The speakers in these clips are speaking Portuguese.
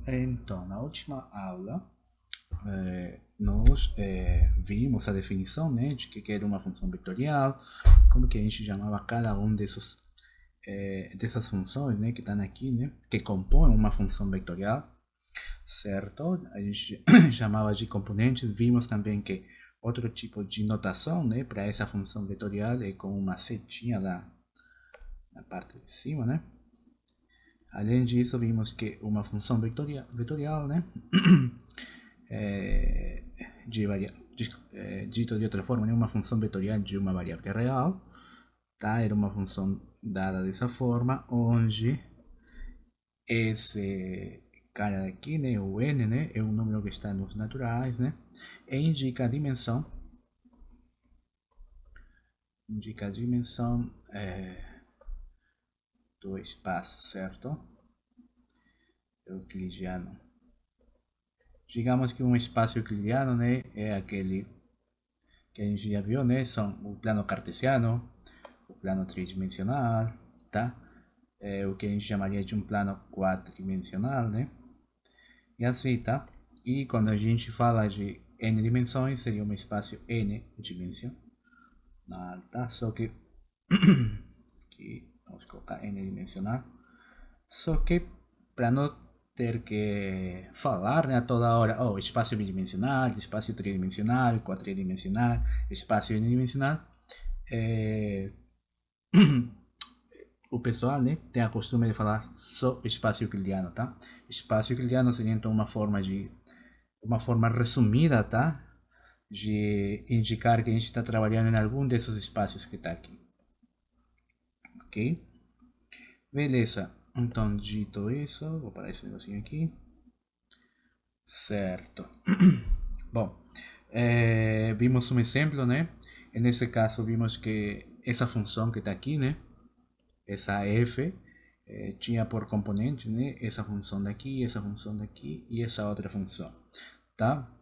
Então, na última aula, nós vimos a definição, né, de que era uma função vetorial, como que a gente chamava cada um dessas funções, né, que estão aqui, né, que compõem uma função vetorial, certo? A gente chamava de componentes. Vimos também que outro tipo de notação, né, para essa função vetorial é com uma setinha lá na parte de cima, né? Além disso, vimos que uma função vetorial, né, dito de outra forma, né, uma função vetorial de uma variável real, tá? Era uma função dada dessa forma, onde esse cara aqui, né, o n, né, é um número que está nos naturais, né, e indica a dimensão do espaço, certo? Euclidiano. Digamos que um espaço euclidiano, né, é aquele que a gente já viu, né, são o plano cartesiano, o plano tridimensional, tá? É o que a gente chamaria de um plano quadridimensional, né? E assim, tá? E quando a gente fala de n dimensões, seria um espaço n dimensional, tá? Só que aqui vamos colocar n dimensional. Só que para não ter que falar, né, a toda hora, oh, espaço bidimensional, espaço tridimensional, quadridimensional, espaço unidimensional, o pessoal, né, tem a costume de falar só espaço euclidiano, tá? Espaço euclidiano seria então uma forma resumida, tá? De indicar que a gente está trabalhando em algum desses espaços que está aqui, ok? Beleza, então dito isso, vou parar esse negocinho aqui, certo? Bom, vimos um exemplo, né? Nesse caso vimos que essa função que está aqui, né? Essa f tinha por componente, né, essa função daqui e essa outra função, tá?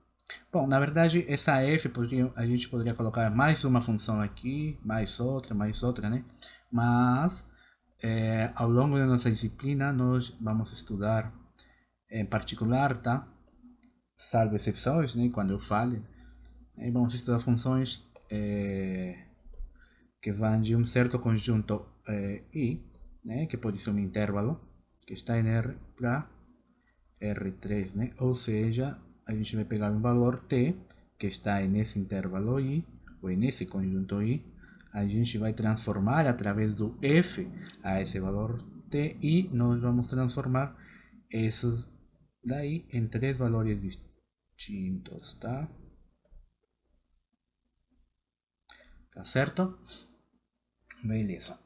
Bom, na verdade essa f a gente poderia colocar mais uma função aqui, mais outra, né? Mas ao longo da nossa disciplina nós vamos estudar em particular, tá? Salvo exceções, né? Quando eu fale, vamos estudar funções que vão de um certo conjunto I, né, que pode ser um intervalo, que está em R para R3, né? Ou seja, a gente vai pegar um valor T, que está nesse intervalo I, ou nesse conjunto I, a gente vai transformar através do F a esse valor T e nós vamos transformar esses daí em três valores distintos, tá? Tá certo? Beleza.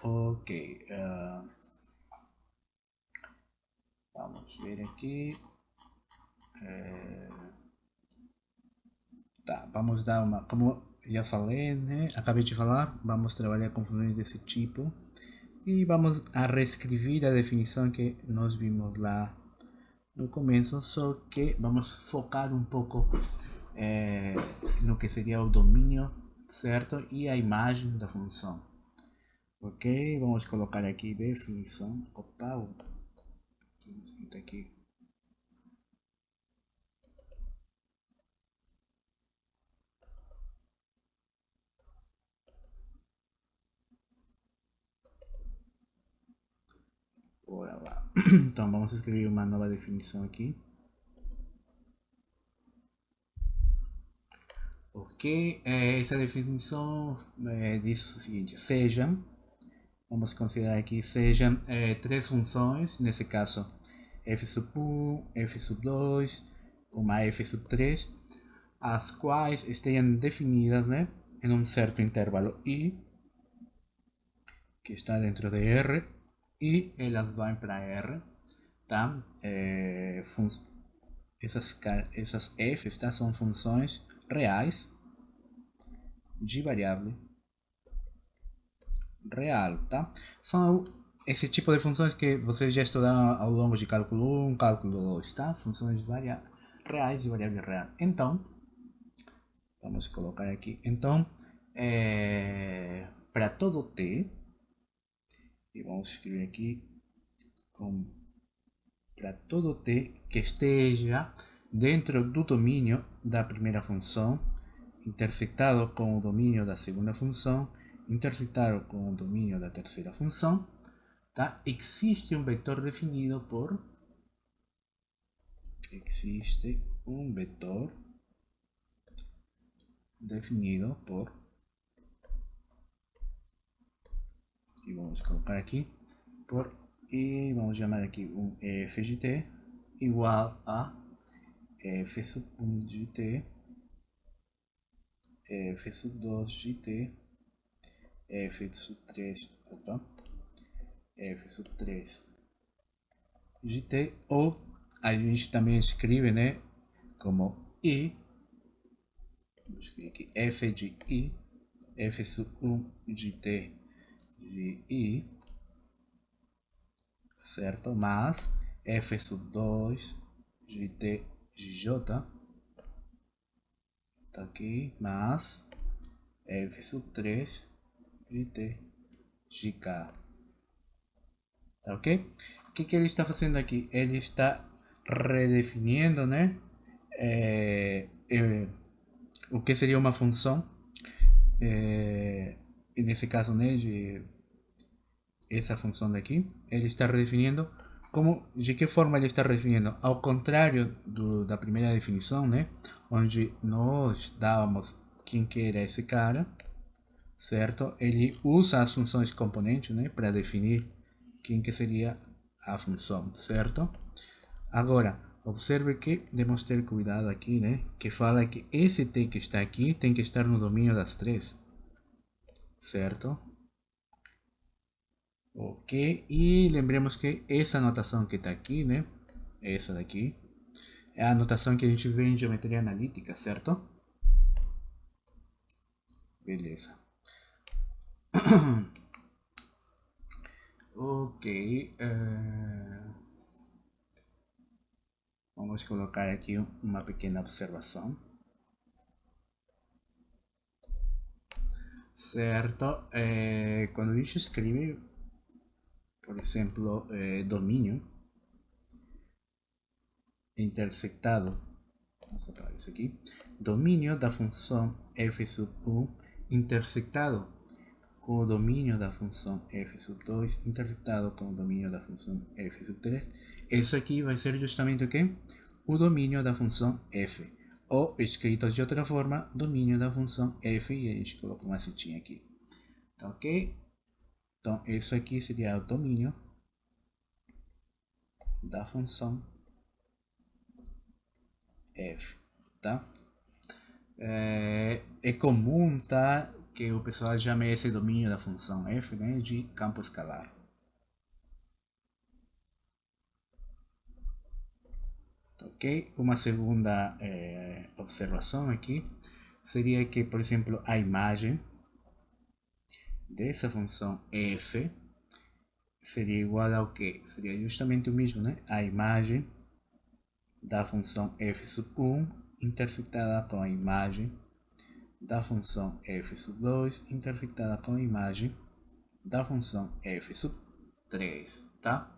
Ok. Vamos ver aqui. Tá, vamos dar uma. Como já falei, né? Acabei de falar, vamos trabalhar com funções desse tipo. E vamos a reescrever a definição que nós vimos lá no começo, só que vamos focar um pouco no que seria o domínio, certo? E a imagem da função. Ok, vamos colocar aqui definição. Opa, tá aqui. Bora lá. Então vamos escrever uma nova definição aqui. Ok, essa definição diz o seguinte: sejam, vamos considerar aqui, sejam três funções, nesse caso f sub 1, f sub 2, uma f sub 3, as quais estejam definidas, né, em um certo intervalo I, que está dentro de R, e elas vão para R, tá? Essas f's, tá? São funções reais de variável real, tá? São esse tipo de funções que vocês já estudaram ao longo de cálculo 1, cálculo 2, tá? Funções reais de variável real. Então, vamos colocar aqui. Então, para todo t, e vamos escrever aqui com para todo t que esteja dentro do domínio da primeira função, intersectado com o domínio da segunda função, intersectado com o domínio da terceira função, tá? Existe um vetor definido por e vamos colocar aqui e vamos chamar aqui um f de t igual a f sub 1 de t, f sub 2 de t, f sub 3, f sub 3 de t, ou a gente também escreve, né, como i, vamos escrever aqui f de i, f sub 1 de t de i, certo? Mas f sub 2 de t de j, tá aqui, mas f sub 3 de t de k, tá ok? O que ele está fazendo aqui? Ele está redefinindo, né, o que seria uma função, e nesse caso, né, de essa função daqui, ele está redefinindo de que forma ele está redefinindo? Ao contrário da primeira definição, né, onde nós dávamos quem que era esse cara, certo? Ele usa as funções componentes, né, para definir quem que seria a função, certo? Agora, observe que devemos ter cuidado aqui, né, que fala que esse t que está aqui tem que estar no domínio das três, certo? Ok, e lembremos que essa anotação que está aqui, né, essa daqui, é a anotação que a gente vê em geometria analítica, certo? Beleza. Ok, vamos colocar aqui uma pequena observação, certo? Quando a gente escreve, por exemplo, domínio intersectado, vamos apagar isso aqui, domínio da função f sub 1 intersectado com o domínio da função f sub 2 intersectado com o domínio da função f sub 3, isso aqui vai ser justamente o que? O domínio da função f, ou escrito de outra forma, domínio da função f, e a gente coloca uma setinha aqui, tá ok? Então isso aqui seria o domínio da função f, tá? É comum, tá, que o pessoal chame esse domínio da função f, né, de campo escalar. Ok? Uma segunda observação aqui seria que, por exemplo, a imagem dessa função f seria igual ao que? Seria justamente o mesmo, né? A imagem da função f sub 1 intersectada com a imagem da função f sub 2 intersectada com a imagem da função f sub 3, tá?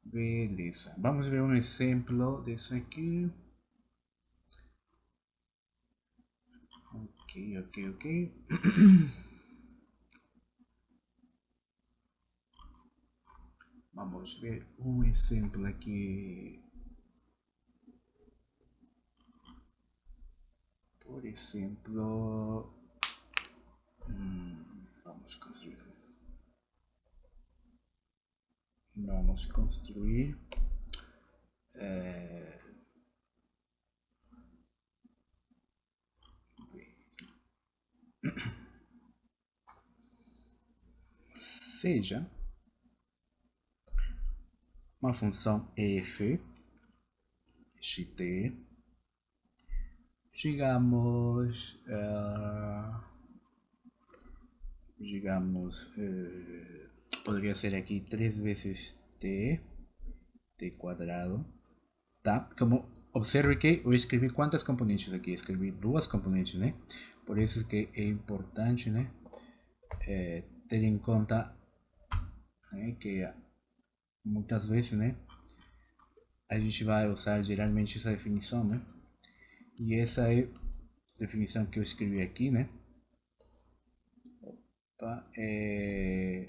Beleza. Vamos ver um exemplo disso aqui. Ok. Vamos ver um exemplo aqui. Por exemplo, vamos construir isso. Vamos construir seja uma função f de t, digamos, poderia ser aqui 3 vezes t quadrado, tá? Como observe que eu escrevi quantas componentes aqui? Escrevi duas componentes, né? Por isso que é importante, né, ter em conta, né, que muitas vezes, né, a gente vai usar geralmente essa definição, né? E essa é a definição que eu escrevi aqui, né? Tá?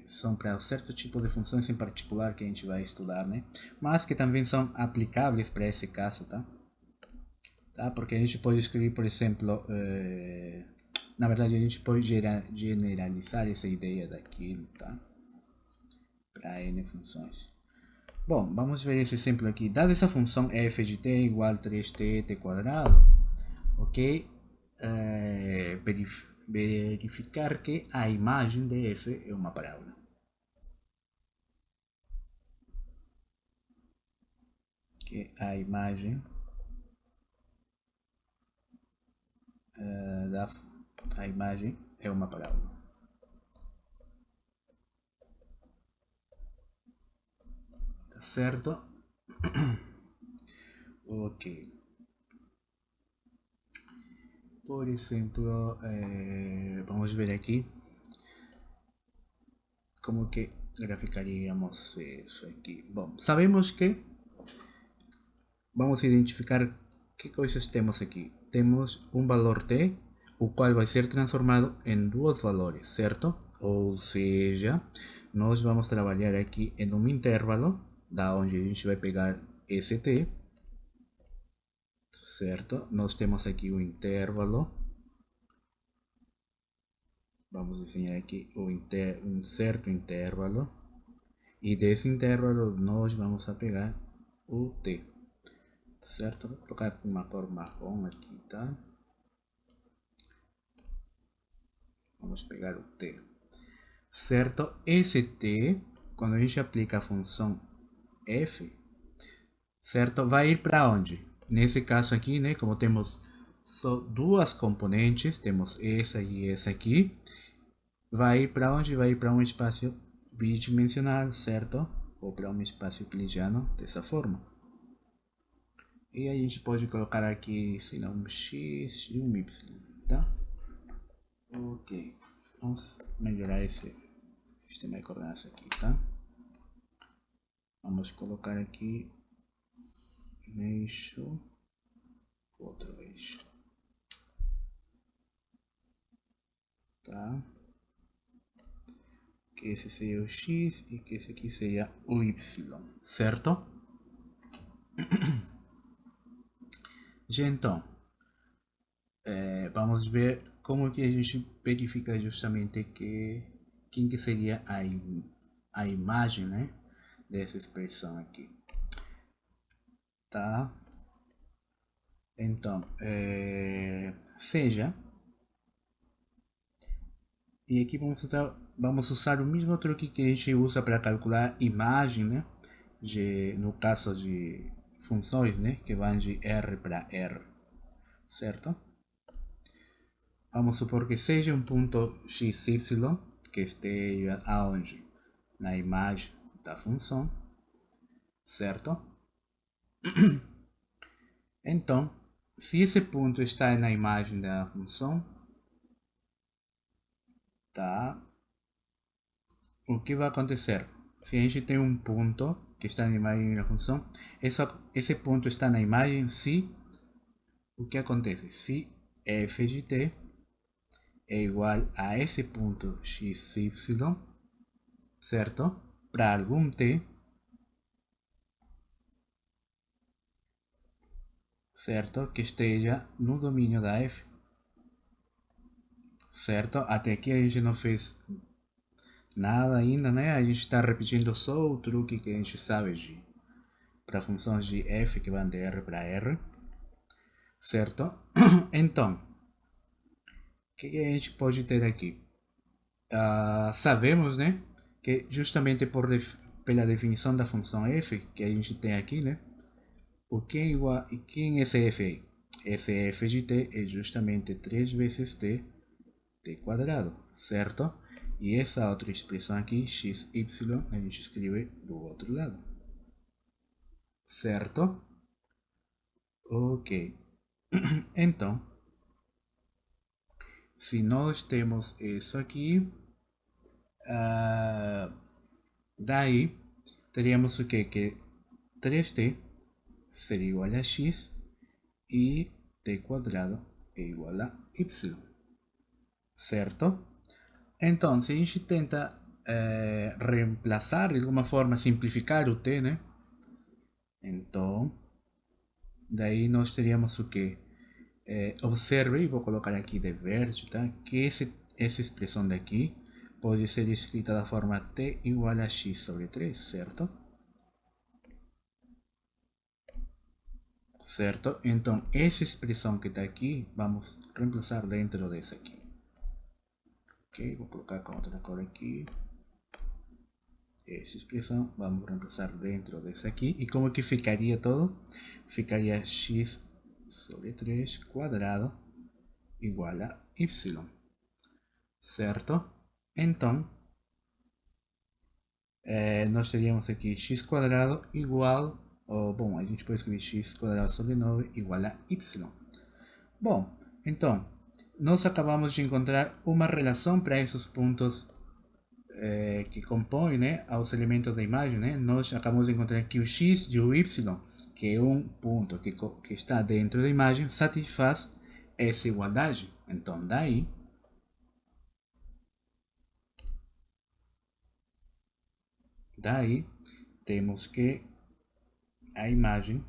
São para um certo tipo de funções em particular que a gente vai estudar, né? Mas que também são aplicáveis para esse caso, tá? Porque a gente pode escrever, por exemplo, na verdade a gente pode generalizar essa ideia daquilo, tá? Para n funções. Bom, vamos ver esse exemplo aqui. Dada essa função f de t igual a 3t quadrado, ok? Verificar que a imagem de f é uma parábola. Que a imagem a imagem é uma parábola. Tá certo? Ok. Por exemplo, vamos ver aqui como que graficaríamos isso aqui. Bom, sabemos que vamos identificar que coisas temos aqui. Temos um valor t, o qual vai ser transformado em dois valores, certo? Ou seja, nós vamos trabalhar aqui em um intervalo, da onde a gente vai pegar esse t, certo? Nós temos aqui o intervalo. Vamos desenhar aqui um certo intervalo. E desse intervalo nós vamos a pegar o t. Certo? Vou colocar com uma cor marrom aqui, tá? Vamos pegar o t. Certo? Esse t, quando a gente aplica a função f, certo? Vai ir para onde? Nesse caso aqui, né? Como temos só duas componentes, temos essa e essa aqui, vai ir para onde? Vai ir para um espaço bidimensional, certo? Ou para um espaço euclidiano, dessa forma. E a gente pode colocar aqui, sei lá, um x e um y, tá? Ok, vamos melhorar esse sistema de coordenadas aqui, tá? Vamos colocar aqui um eixo, outro eixo, tá? Que esse seja o x e que esse aqui seja o y, certo? Já então, vamos ver como que a gente verifica justamente quem que seria a imagem, né, dessa expressão aqui, tá? Então, seja, e aqui vamos usar o mesmo truque que a gente usa para calcular imagem, né, no caso de funções, né, que vão de R para R, certo? Vamos supor que seja um ponto xy que esteja aonde? Na imagem da função, certo? Então, se esse ponto está na imagem da função, tá? O que vai acontecer? Se a gente tem um ponto que está na imagem da função, esse ponto está na imagem se o que acontece? Se f de t é igual a esse ponto xy, certo? Para algum t, certo? Que esteja no domínio da f, certo? Até aqui a gente não fez nada ainda, né? A gente está repetindo só o truque que a gente sabe para funções de f que vão de R para R, certo? Então, o que a gente pode ter aqui? Sabemos, né, que justamente pela definição da função f que a gente tem aqui, né, o que é igual e quem é esse f aí? Esse f de t é justamente 3 vezes t quadrado, certo? E essa outra expressão aqui, xy, a gente escreve do outro lado, certo? Ok. Então, se nós temos isso aqui, daí teríamos o que? Que 3t seria igual a x e t quadrado é igual a y, certo? Então, se a gente tenta reemplaçar de alguma forma, simplificar o t, né? Então, daí nós teríamos o que? Observe, e vou colocar aqui de verde, tá? Que essa expressão daqui pode ser escrita da forma t igual a x sobre 3, certo? Certo? Então, essa expressão que está aqui, vamos reemplaçar dentro dessa aqui. Ok, vou colocar com outra cor aqui. Essa expressão, vamos reemplaçar dentro dessa aqui. E como que ficaria todo? Ficaria x sobre 3 quadrado igual a y. Certo? Então, nós teríamos aqui x quadrado igual, bom, a gente pode escrever x quadrado sobre 9 igual a y. Bom, então, nós acabamos de encontrar uma relação para esses pontos que compõem, né, aos elementos da imagem. Né? Nós acabamos de encontrar que o x e o y, que é um ponto que está dentro da imagem, satisfaz essa igualdade. Então, daí temos que a imagem,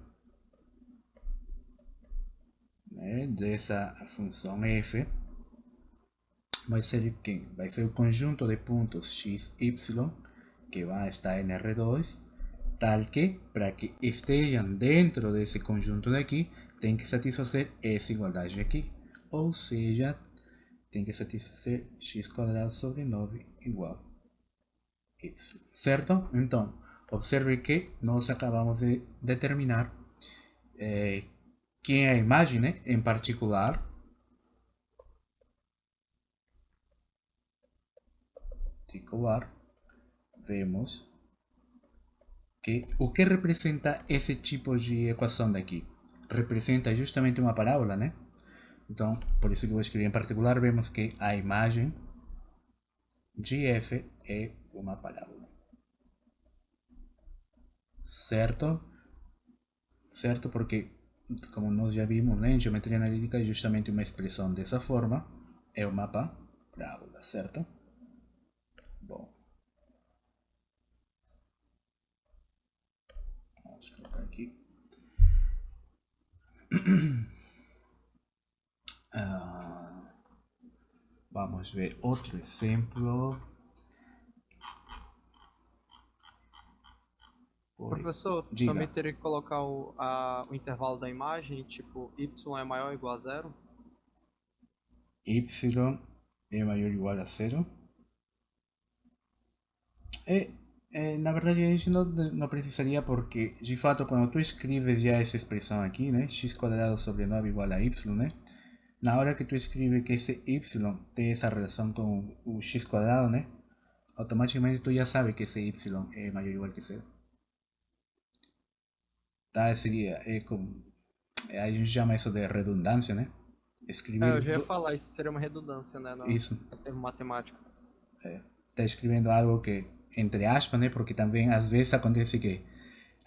né, dessa função f vai ser quem? Vai ser o conjunto de pontos x, y que vai estar em R2, tal que para que estejam dentro desse conjunto daqui tem que satisfazer essa igualdade aqui, ou seja, tem que satisfazer x quadrado sobre 9 igual a y, certo? Então, observe que nós acabamos de determinar que a imagem, né, em particular, vemos que o que representa esse tipo de equação daqui? Representa justamente uma parábola, né? Então, por isso que eu vou escrever em particular, vemos que a imagem de f é uma parábola. Certo? Certo? Porque, como nós já vimos, né, em geometria analítica, justamente uma expressão dessa forma é uma parábola, certo? Bom, vamos colocar aqui. Vamos ver outro exemplo. Professor, Diga. também teria que colocar o intervalo da imagem, tipo, y é maior ou igual a zero? Y é maior ou igual a zero. Na verdade a gente não precisaria, porque de fato quando tu escreves já essa expressão aqui, né, x quadrado sobre 9 igual a y, né, na hora que tu escreve que esse y tem essa relação com o x quadrado, né, automaticamente tu já sabe que esse y é maior ou igual que zero. Tá, seria, a gente chama isso de redundância, né, Eu escrever já ia falar, isso seria uma redundância, né, no isso. termo matemático. Está escrevendo algo que, entre aspas, né? Porque também às vezes acontece que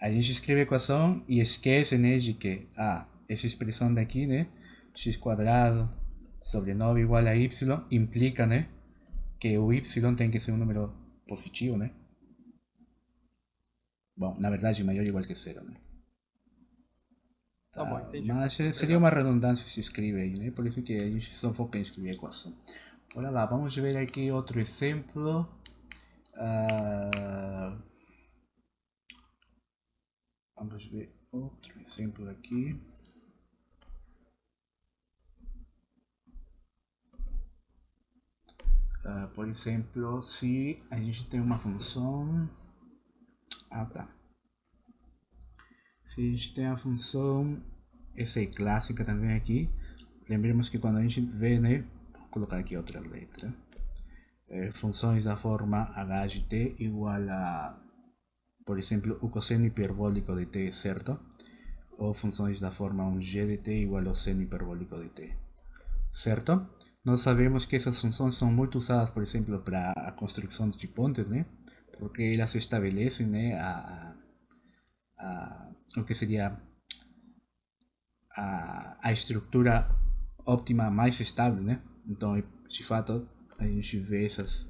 a gente escreve a equação e esquece, né, de que essa expressão daqui, né, x quadrado sobre 9 igual a y, implica, né, que o y tem que ser um número positivo, né? Bom, na verdade, maior ou igual que zero, né? Tá bom, entendi. Mas seria uma redundância se escreve aí, né? Por isso que a gente só foca em escrever a equação. Olha lá, vamos ver aqui outro exemplo. Vamos ver outro exemplo aqui. Por exemplo, se a gente tem uma função. Se a gente tem a função. Essa é clássica também aqui. Lembremos que quando a gente vê, né? Vou colocar aqui outra letra. Funções da forma h de t igual a, por exemplo, o cosseno hiperbólico de t, certo? Ou funções da forma 1g de t igual ao seno hiperbólico de t, certo? Nós sabemos que essas funções são muito usadas, por exemplo, para a construção de pontes, né? Porque elas estabelecem, né, o que seria a estrutura óptima mais estável, né? Então, de fato, a gente vê essas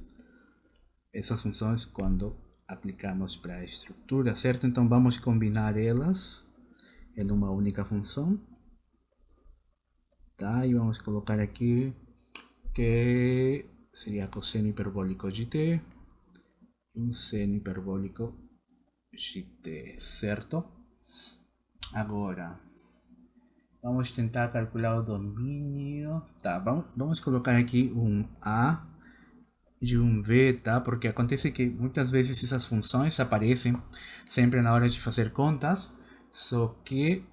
funções quando aplicamos para a estrutura, certo? Então, vamos combinar elas em uma única função, tá? E vamos colocar aqui que seria cosseno hiperbólico de t, um seno hiperbólico de t, certo? Agora, vamos tentar calcular o domínio. Tá, vamos colocar aqui um A de um V, tá? Porque acontece que muitas vezes essas funções aparecem sempre na hora de fazer contas, só que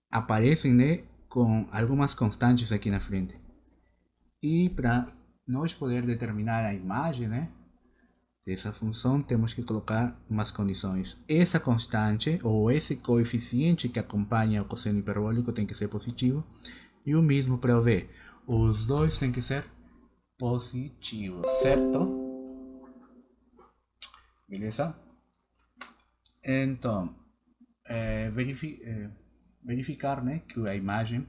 aparecem, né, com algumas constantes aqui na frente. E para nós poder determinar a imagem, né, dessa função, temos que colocar umas condições. Essa constante ou esse coeficiente que acompanha o cosseno hiperbólico tem que ser positivo. E o mesmo para o V. Os dois têm que ser positivos, certo? Beleza? Então, verificar, né, que a imagem,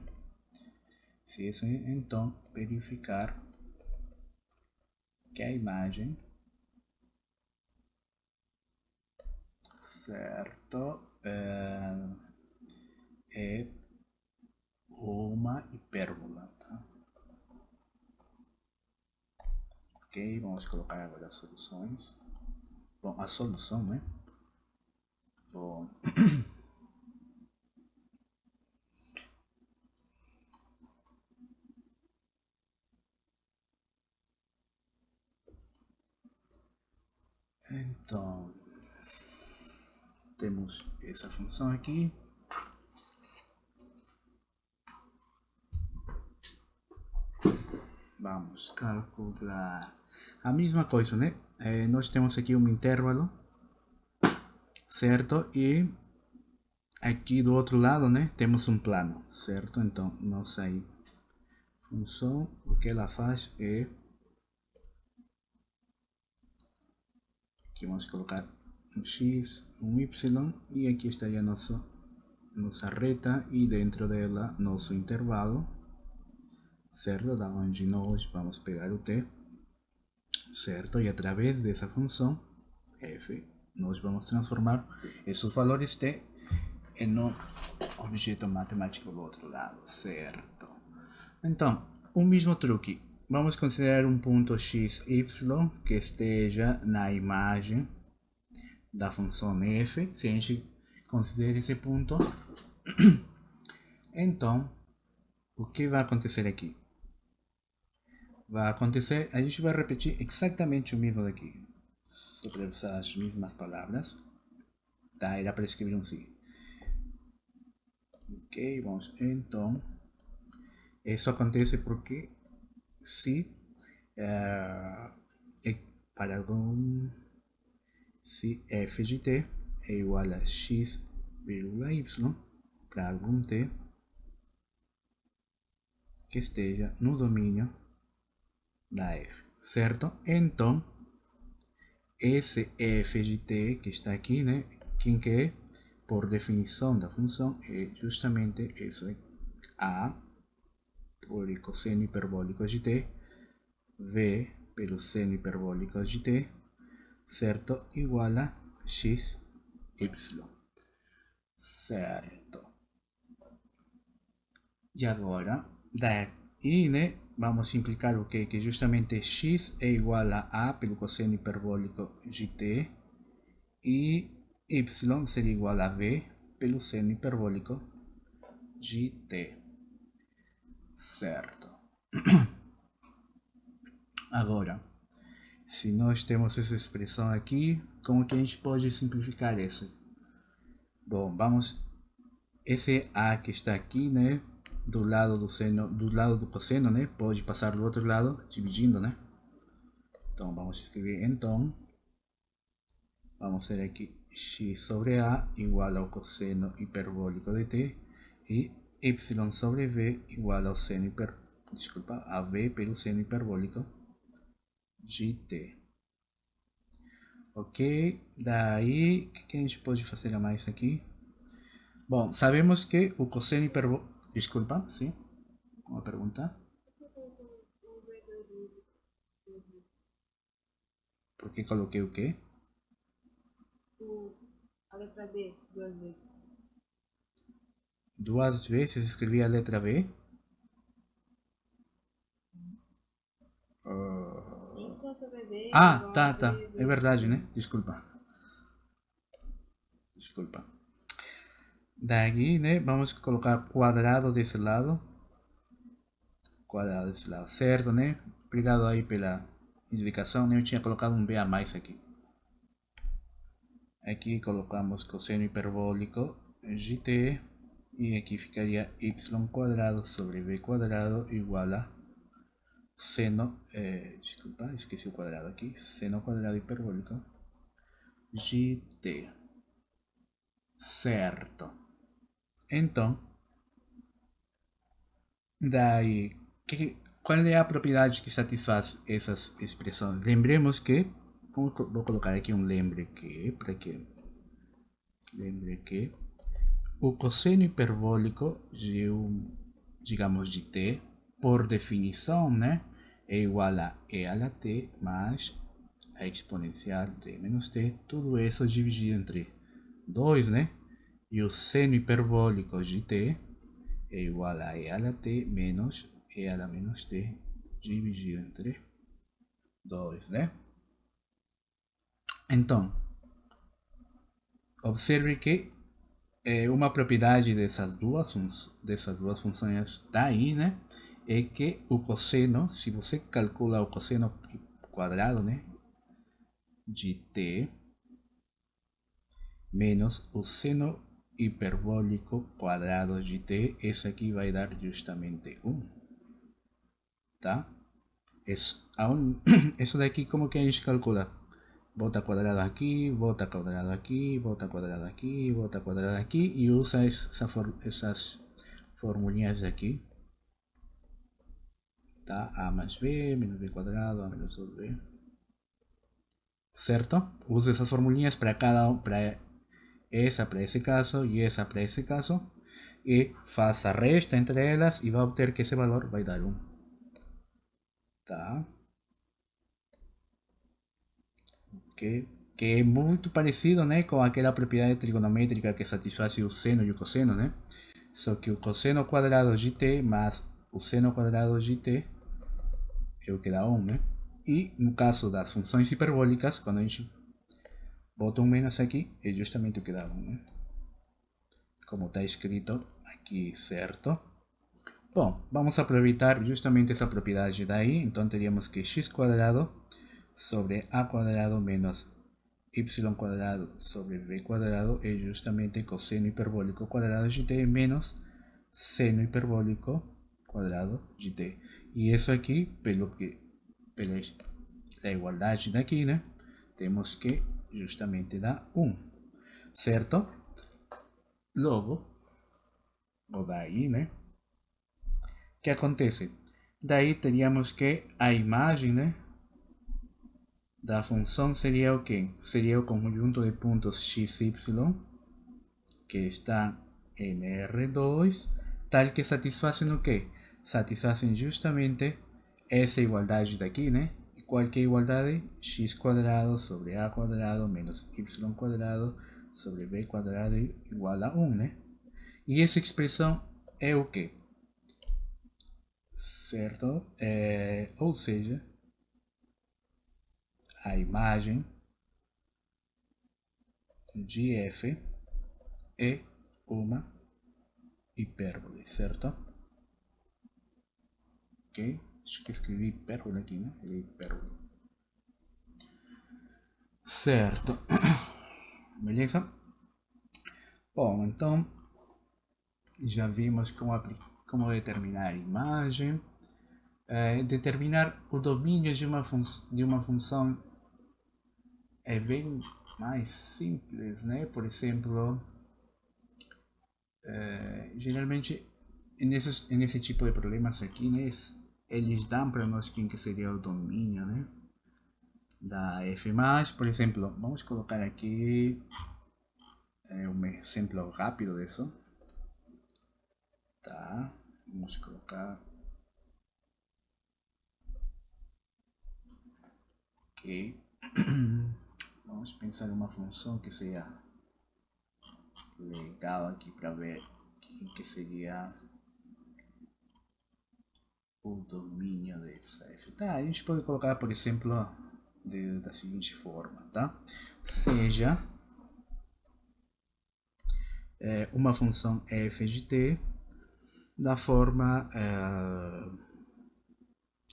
se esse, então, verificar que a imagem, certo, é uma hipérbola, tá? Ok, vamos colocar agora as soluções. Bom, a solução, né? Bom, então, temos essa função aqui. Vamos calcular a mesma coisa, né? Nós temos aqui um intervalo, certo? E aqui do outro lado, né, temos um plano, certo? Então, nossa função, o que ela faz é... Aqui vamos colocar um x, um y, e aqui estaria nossa reta, e dentro dela nosso intervalo, certo? Da onde nós vamos pegar o t, certo? E através dessa função f, nós vamos transformar esses valores t em um objeto matemático do outro lado, certo? Então, o mesmo truque. Vamos considerar um ponto x, y que esteja na imagem da função f. Se a gente considera esse ponto, então, o que vai acontecer aqui? Vai acontecer, a gente vai repetir exatamente o mesmo daqui. Sobre usar as mesmas palavras. Tá, era para escrever um si. Ok, vamos, então, isso acontece porque se para algum, se f de t é igual a x vírgula y para algum t que esteja no domínio da f, certo? Então, esse f de t que está aqui, né, quem que é, por definição da função, é justamente esse a por cosseno hiperbólico de t, v pelo seno hiperbólico de t, certo? Igual a x, y, certo? E agora, daí, né, vamos simplificar o que justamente x é igual a pelo cosseno hiperbólico de t, e y seria igual a v pelo seno hiperbólico de t, certo? Agora, se nós temos essa expressão aqui, como que a gente pode simplificar isso? Bom, vamos, esse a que está aqui, né, do lado do seno, do lado do cosseno, né, pode passar do outro lado, dividindo, né? Então, vamos escrever, então, vamos ter aqui x sobre a igual ao cosseno hiperbólico de t, e y sobre v igual ao seno a v pelo seno hiperbólico de t. Ok, daí o que a gente pode fazer a mais aqui? Bom, sabemos que o cosseno hiperbólico... Desculpa, sim? Uma pergunta? Por que coloquei o quê? A letra B, duas vezes. Duas vezes escrevi a letra B. Y sobre B Ah, igual a tá, tá. B É vezes verdade, C. né? Desculpa. Desculpa. Daí, né? Vamos colocar quadrado desse lado. Quadrado desse lado, certo, né? Obrigado aí pela indicação, né? Eu tinha colocado um B a mais aqui. Aqui colocamos cosseno hiperbólico de t. E aqui ficaria y quadrado sobre b quadrado igual a seno, desculpa, esqueci o quadrado aqui, seno quadrado hiperbólico de t. Certo. Então, daí, qual é a propriedade que satisfaz essas expressões? Lembremos que, vou colocar aqui um lembre que, para que lembre que o cosseno hiperbólico de digamos, de t, por definição, né, é igual a e a la t mais a exponencial t menos t, tudo isso dividido entre 2, né? E o seno hiperbólico de t é igual a e a la t menos e a la menos t dividido entre 2, né? Então, observe que uma propriedade dessas duas funções daí, né, é que o cosseno, se você calcula o cosseno quadrado, né, de t menos o seno hiperbólico quadrado de t, isso aqui vai dar justamente 1, tá? Isso daqui como que a gente calcula? Bota quadrado aqui, bota quadrado aqui, bota quadrado aqui, bota quadrado aqui e usa essas formulinhas aqui, tá? A mais b menos b quadrado, a menos 2b, certo? Usa essas formulinhas para cada um, para essa para esse caso e essa para esse caso, e faça a resta entre elas e vai obter que esse valor vai dar 1, tá? Que é muito parecido, né, com aquela propriedade trigonométrica que satisfaz o seno e o cosseno, né? Só que o cosseno quadrado de t mais o seno quadrado de t é o que dá 1, né? E no caso das funções hiperbólicas, quando a gente bota um menos aqui, é justamente o que dá 1, né? Como está escrito aqui, certo? Bom, vamos aproveitar justamente essa propriedade daí, então teríamos que x quadrado sobre a quadrado menos y quadrado sobre b quadrado é justamente cosseno hiperbólico quadrado de t menos seno hiperbólico quadrado de t. E isso aqui, pela igualdade daqui, né, temos que justamente dar 1, certo? Logo, ou daí, né, o que acontece? Daí teríamos que a imagem, né, da função seria o quê? Seria o conjunto de pontos x, y, que está em R2, tal que satisfazem o quê? Satisfazem justamente essa igualdade daqui, né? Qual que é a igualdade? X quadrado sobre a quadrado menos y quadrado sobre b quadrado igual a 1, né? E essa expressão é o quê? Certo? Ou seja, a imagem de f é uma hipérbole, certo? Ok? Acho que escrevi hipérbole aqui, né? É hipérbole. Certo. Beleza? Bom, então já vimos como determinar a imagem. Determinar o domínio de uma função é bem mais simples, né? Por exemplo, geralmente nesse tipo de problemas aqui, né, eles dão para nós quem que seria o domínio, né, da f+, por exemplo, vamos colocar aqui um exemplo rápido disso. Tá, vamos colocar aqui. Vamos pensar em uma função que seja legal aqui para ver que seria o domínio dessa f. Tá, a gente pode colocar, por exemplo, da seguinte forma, tá? Seja uma função f de t da forma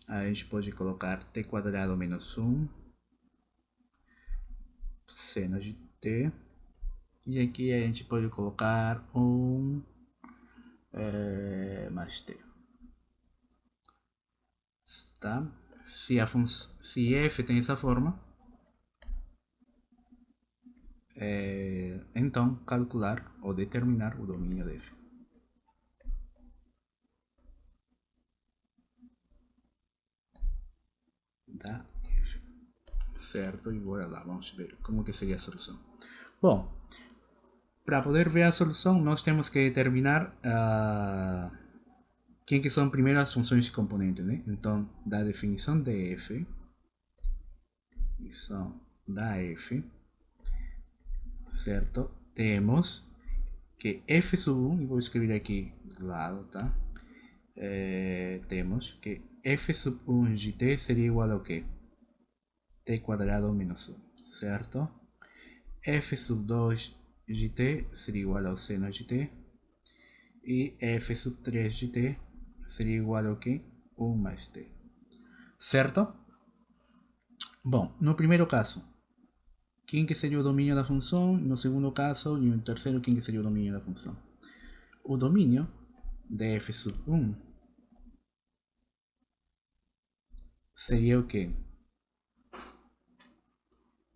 a gente pode colocar t quadrado menos 1 seno de t, e aqui a gente pode colocar mais t, tá? Se f tem essa forma, então calcular ou determinar o domínio de f. Da f. Certo, e bora lá, vamos ver como que seria a solução. Bom, para poder ver a solução, nós temos que determinar quem que são primeiro as funções de componente, né? Então, da definição de f, certo? Temos que f sub 1, e vou escrever aqui do lado, tá? Temos que f sub 1 de t seria igual ao quê? T quadrado menos 1, certo? F sub 2 de t seria igual ao seno de t, e f sub 3 de t seria igual ao quê? 1 mais t, certo? Bom, no primeiro caso, quem que seria o domínio da função? No segundo caso, e no terceiro, quem que seria o domínio da função? O domínio de f sub 1 seria o quê?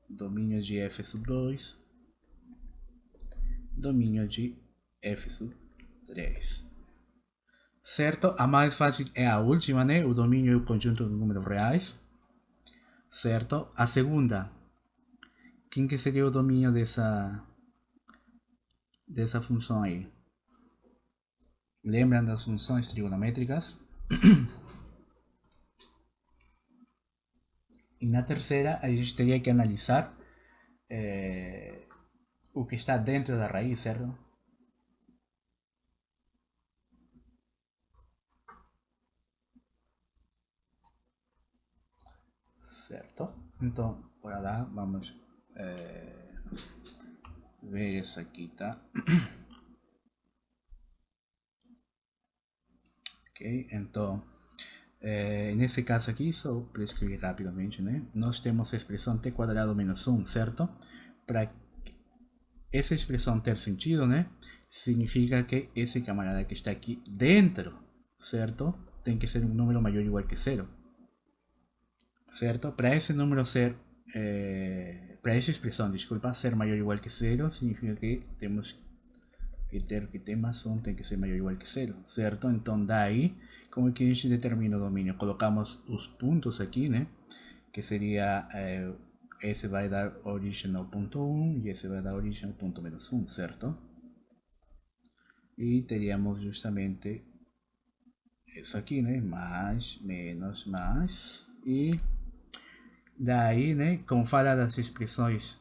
Domínio de f sub 2, domínio de f sub 3. Certo? A mais fácil é a última, né? O domínio é o conjunto de números reais. Certo? A segunda, quem que seria o domínio dessa função aí? Lembram das funções trigonométricas? E na terceira, a gente teria que analisar o que está dentro da raiz, certo? Certo? Então, bora lá, vamos ver isso aqui, tá? Ok, então, nesse caso aqui, só para escrever rapidamente, né? Nós temos a expressão t quadrado menos 1, certo? Para essa expressão ter sentido, né? Significa que esse camarada que está aqui dentro, certo? Tem que ser um número maior ou igual que 0. Certo? Para esse número ser, para essa expressão, desculpa, ser maior ou igual que 0, significa que temos que ter que t mais 1 tem que ser maior ou igual que 0, certo? Então daí, como é que a gente determina o domínio? Colocamos os pontos aqui, né? Que seria, esse vai dar origem ao ponto 1 e esse vai dar origem ao ponto menos 1, certo? E teríamos justamente isso aqui, né? Mais, menos, mais, e daí, né, como fala das expressões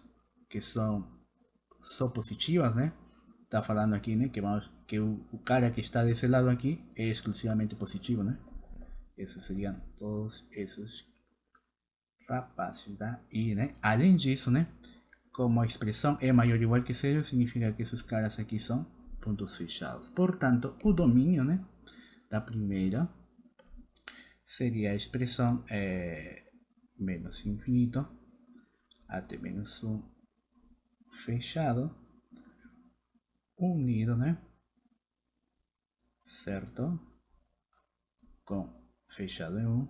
que são só positivas, né? Tá falando aqui, né, que o cara que está desse lado aqui é exclusivamente positivo, né? Esses seriam todos esses rapazes daí, né? Além disso, né, como a expressão é maior ou igual que 0, significa que esses caras aqui são pontos fechados. Portanto, o domínio, né, da primeira seria a expressão menos infinito até menos 1 fechado unido, né? Certo? Com fechado em 1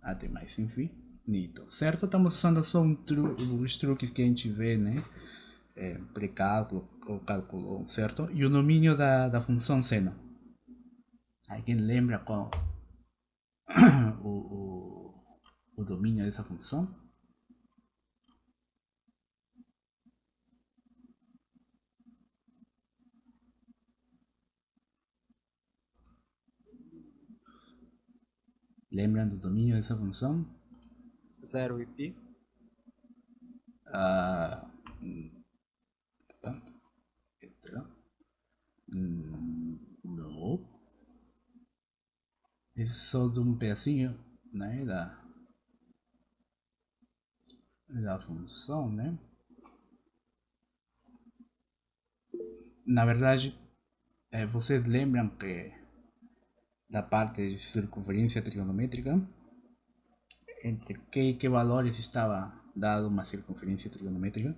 até mais infinito. Certo? Estamos usando só os truques que a gente vê, né? Pré-cálculo ou cálculo, certo? E o domínio da função seno. Alguém lembra qual o domínio dessa função? Lembram do domínio dessa função? 0 e π. Ah, tá. Não. Esse é só de um pedacinho, né, da função, né? Na verdade, vocês lembram que da parte de circunferência trigonométrica, entre que e que valores estava dado uma circunferência trigonométrica?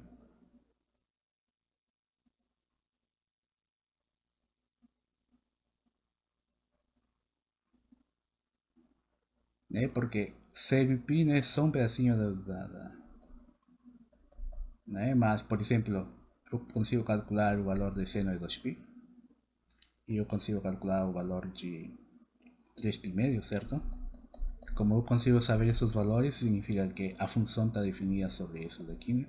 Né? Porque 0 e π, né, são um pedacinho né? Mas, por exemplo, eu consigo calcular o valor de seno de 2π e eu consigo calcular o valor de 3π médio, certo? Como eu consigo saber esses valores, significa que a função está definida sobre isso daqui, né?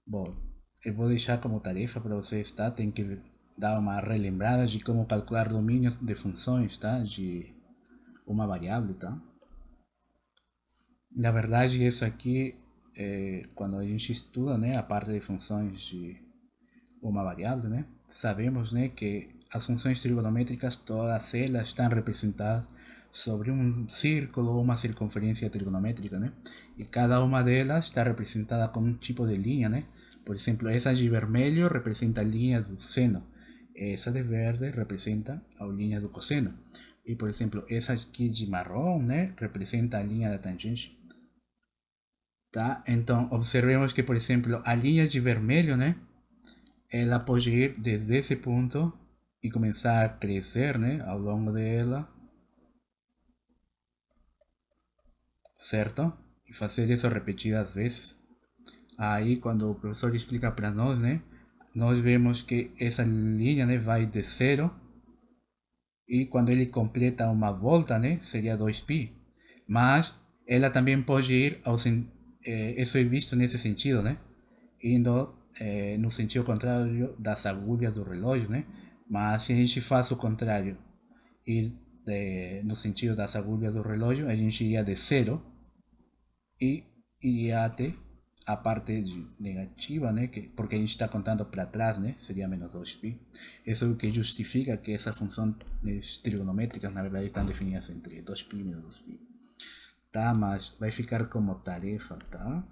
Bom, eu vou deixar como tarefa para vocês, tá? Tem que dar uma relembrada de como calcular domínios de funções, tá? De uma variável, tá? Na verdade, isso aqui, quando a gente estuda, né, a parte de funções de uma variável, né, sabemos, né, que as funções trigonométricas, todas elas estão representadas sobre um círculo ou uma circunferência trigonométrica, né, e cada uma delas está representada com um tipo de linha, né. Por exemplo, essa de vermelho representa a linha do seno, essa de verde representa a linha do cosseno, e por exemplo, essa aqui de marrom, né, representa a linha da tangente. Tá? Então, observemos que, por exemplo, a linha de vermelho, né? Ela pode ir desde esse ponto e começar a crescer, né? Ao longo dela, certo? E fazer isso repetidas vezes. Aí, quando o professor explica para nós, né? Nós vemos que essa linha, né? Vai de zero e quando ele completa uma volta, né? Seria 2π. Mas ela também pode ir isso é visto nesse sentido, né? Indo no sentido contrário das agulhas do relógio, né? Mas se a gente faz o contrário, ir no sentido das agulhas do relógio, a gente iria de zero e iria até a parte negativa, né? Porque a gente está contando para trás, né? Seria menos 2π. Isso é o que justifica que essa função trigonométricas, na verdade, estão definidas entre 2π e menos 2π. Tá? Mas vai ficar como tarefa, tá?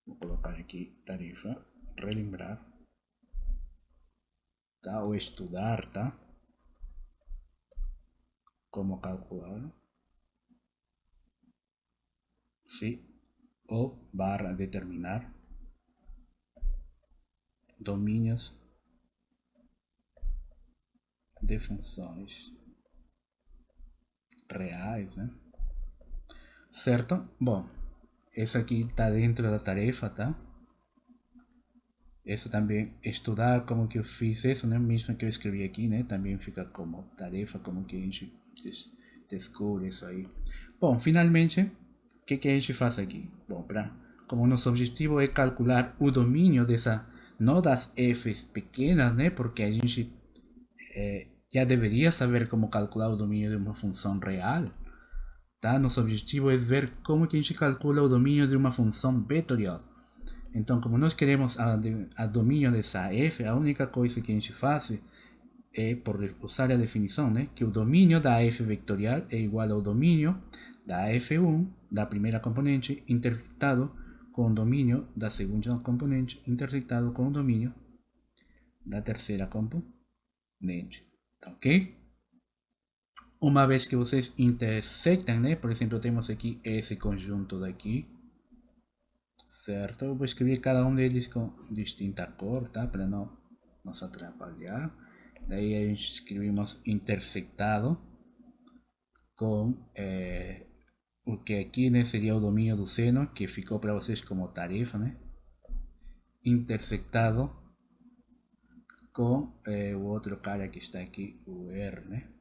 Vou colocar aqui tarefa, relembrar, tá? Ou estudar, tá? Como calcular, sim, ou barra determinar domínios de funções reais, né? Certo? Bom, essa aqui está dentro da tarefa, tá? Essa também, estudar como que eu fiz isso, né? Mesmo que eu escrevi aqui, né? Também fica como tarefa, como que a gente descobre isso aí. Bom, finalmente, o que a gente faz aqui? Bom, como nosso objetivo é calcular o domínio dessa, não das f's pequenas, né? Porque a gente já deveria saber como calcular o domínio de uma função real, tá? Nosso objetivo é ver como que a gente calcula o domínio de uma função vetorial. Então, como nós queremos a domínio dessa f, a única coisa que a gente faz é, por usar a definição, né, que o domínio da f vectorial é igual ao domínio da f1 da primeira componente intersectado com o domínio da segunda componente intersectado com o domínio da terceira componente. Tá, ok? Uma vez que vocês intersectam, né, por exemplo, temos aqui esse conjunto daqui, certo? Eu vou escrever cada um deles com distinta cor, tá? Para não nos atrapalhar. Daí a gente escrevemos intersectado com o que aqui, né, seria o domínio do seno, que ficou para vocês como tarefa, né? Intersectado com o outro cara que está aqui, o R, né?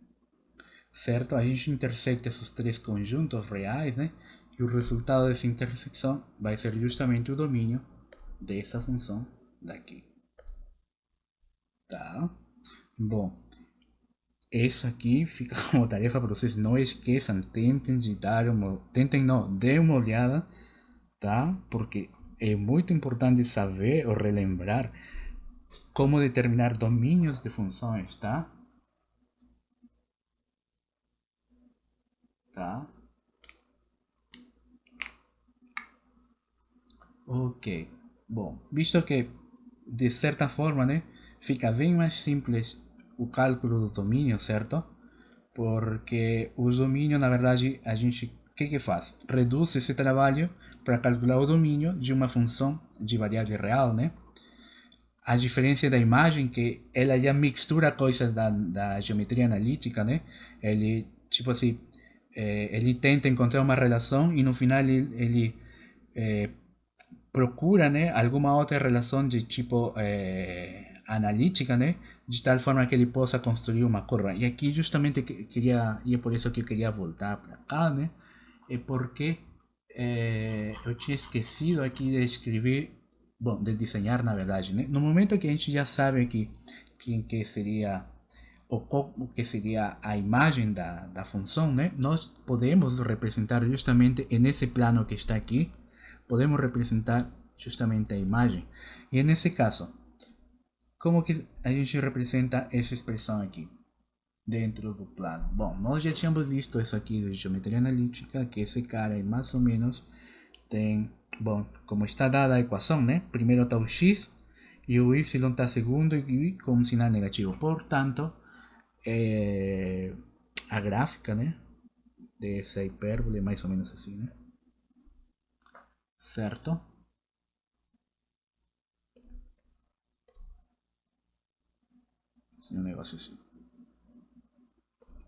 Certo? A gente intersecta esses três conjuntos reais, né? E o resultado dessa intersecção vai ser justamente o domínio dessa função daqui. Tá? Bom, Isso aqui fica como tarefa para vocês. Não esqueçam, tentem não, dê uma olhada, tá? Porque é muito importante saber ou relembrar como determinar domínios de funções, tá? Tá? Ok. Bom, visto que de certa forma, né, fica bem mais simples o cálculo dos domínios, certo? Porque os domínios, na verdade, a gente o que faz? Reduz esse trabalho para calcular o domínio de uma função de variável real, né? A diferença da imagem que ela já mistura coisas da geometria analítica, né? Ele, tipo assim, ele tenta encontrar uma relação e no final ele procura, né, alguma outra relação de tipo analítica, né, de tal forma que ele possa construir uma curva. E aqui justamente queria, e é por isso que eu queria voltar para cá, né, é porque eu tinha esquecido aqui de escrever, bom, de desenhar na verdade, né. No momento que a gente já sabe aqui quem que seria o que seria a imagem da função, né? Nós podemos representar justamente nesse plano que está aqui, podemos representar justamente a imagem. E nesse caso, como que a gente representa essa expressão aqui dentro do plano? Bom, nós já tínhamos visto isso aqui de geometria analítica, que esse cara aí mais ou menos tem, bom, como está dada a equação, né? Primeiro está o x e o y está segundo e com um sinal negativo. Portanto, a gráfica, né, dessa hipérbole é mais ou menos assim, né? Certo? Um negócio assim.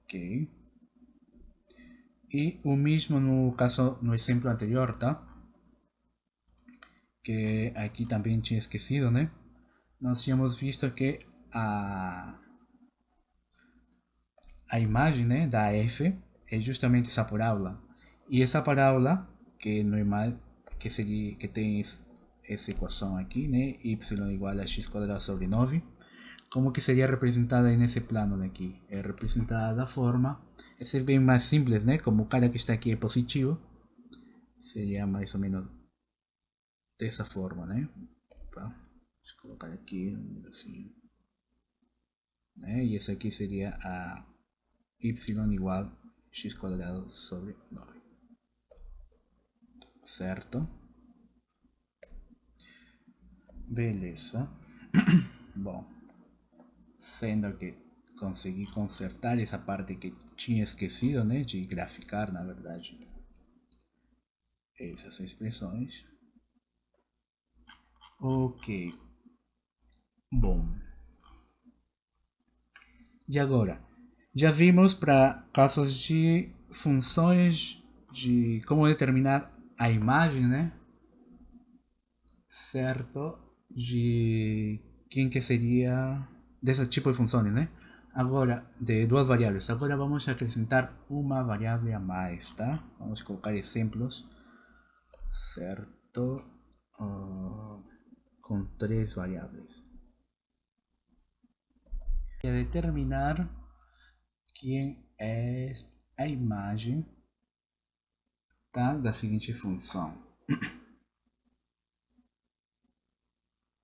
Ok. E o mesmo no caso, no exemplo anterior, tá? Que aqui também tinha esquecido, né? Nós tínhamos visto que a imagem, né, da f é justamente essa parábola. E essa parábola, que não é mais, que seria, que tem essa equação aqui, né, y igual a x quadrado sobre 9, como que seria representada nesse plano daqui? É representada da forma, esse é bem mais simples, né, como o cara que está aqui é positivo, seria mais ou menos dessa forma, né? Deixa eu colocar aqui assim, né? E essa aqui seria a y igual a x quadrado sobre 9, certo? Beleza. Bom, sendo que consegui consertar essa parte que tinha esquecido, né, de graficar, na verdade, essas expressões. Ok. Bom. E agora? Já vimos para casos de funções de como determinar a imagem, né? Certo? De quem que seria desse tipo de funções, né? Agora, de duas variáveis. Agora vamos acrescentar uma variável a mais, tá? Vamos colocar exemplos, certo? Com três variáveis. E determinar quem é a imagem, tá? Da seguinte função.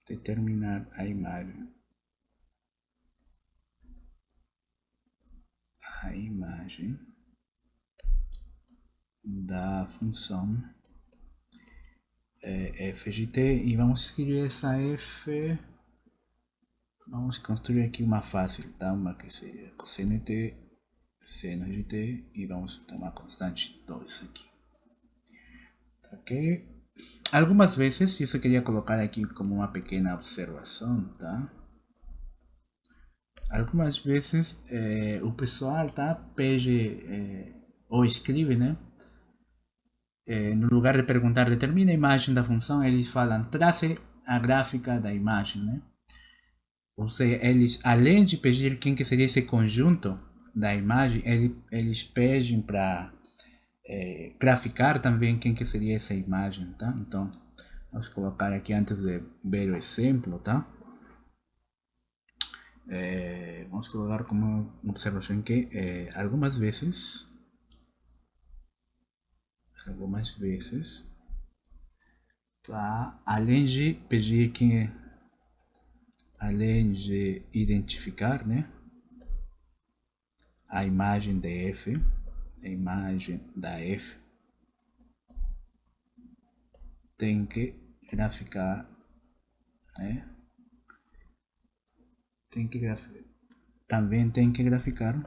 Determinar a imagem. A imagem da função f de t e vamos escrever essa f. Vamos construir aqui uma fácil, tá? Uma que seria cosseno de t, seno de t e vamos tomar constante 2 aqui. Ok? Algumas vezes, isso eu queria colocar aqui como uma pequena observação, tá? Algumas vezes o pessoal, tá? Pede ou escreve, né? No lugar de perguntar determina a imagem da função, eles falam trace a gráfica da imagem, né? Ou seja, eles, além de pedir quem que seria esse conjunto da imagem, eles pedem para graficar também quem que seria essa imagem, tá? Então, vamos colocar aqui antes de ver o exemplo, tá? Vamos a colocar como observación que algumas vezes, tá? Além de identificar, né, a imagem da F, tem que graficar, né? Também tem que graficar.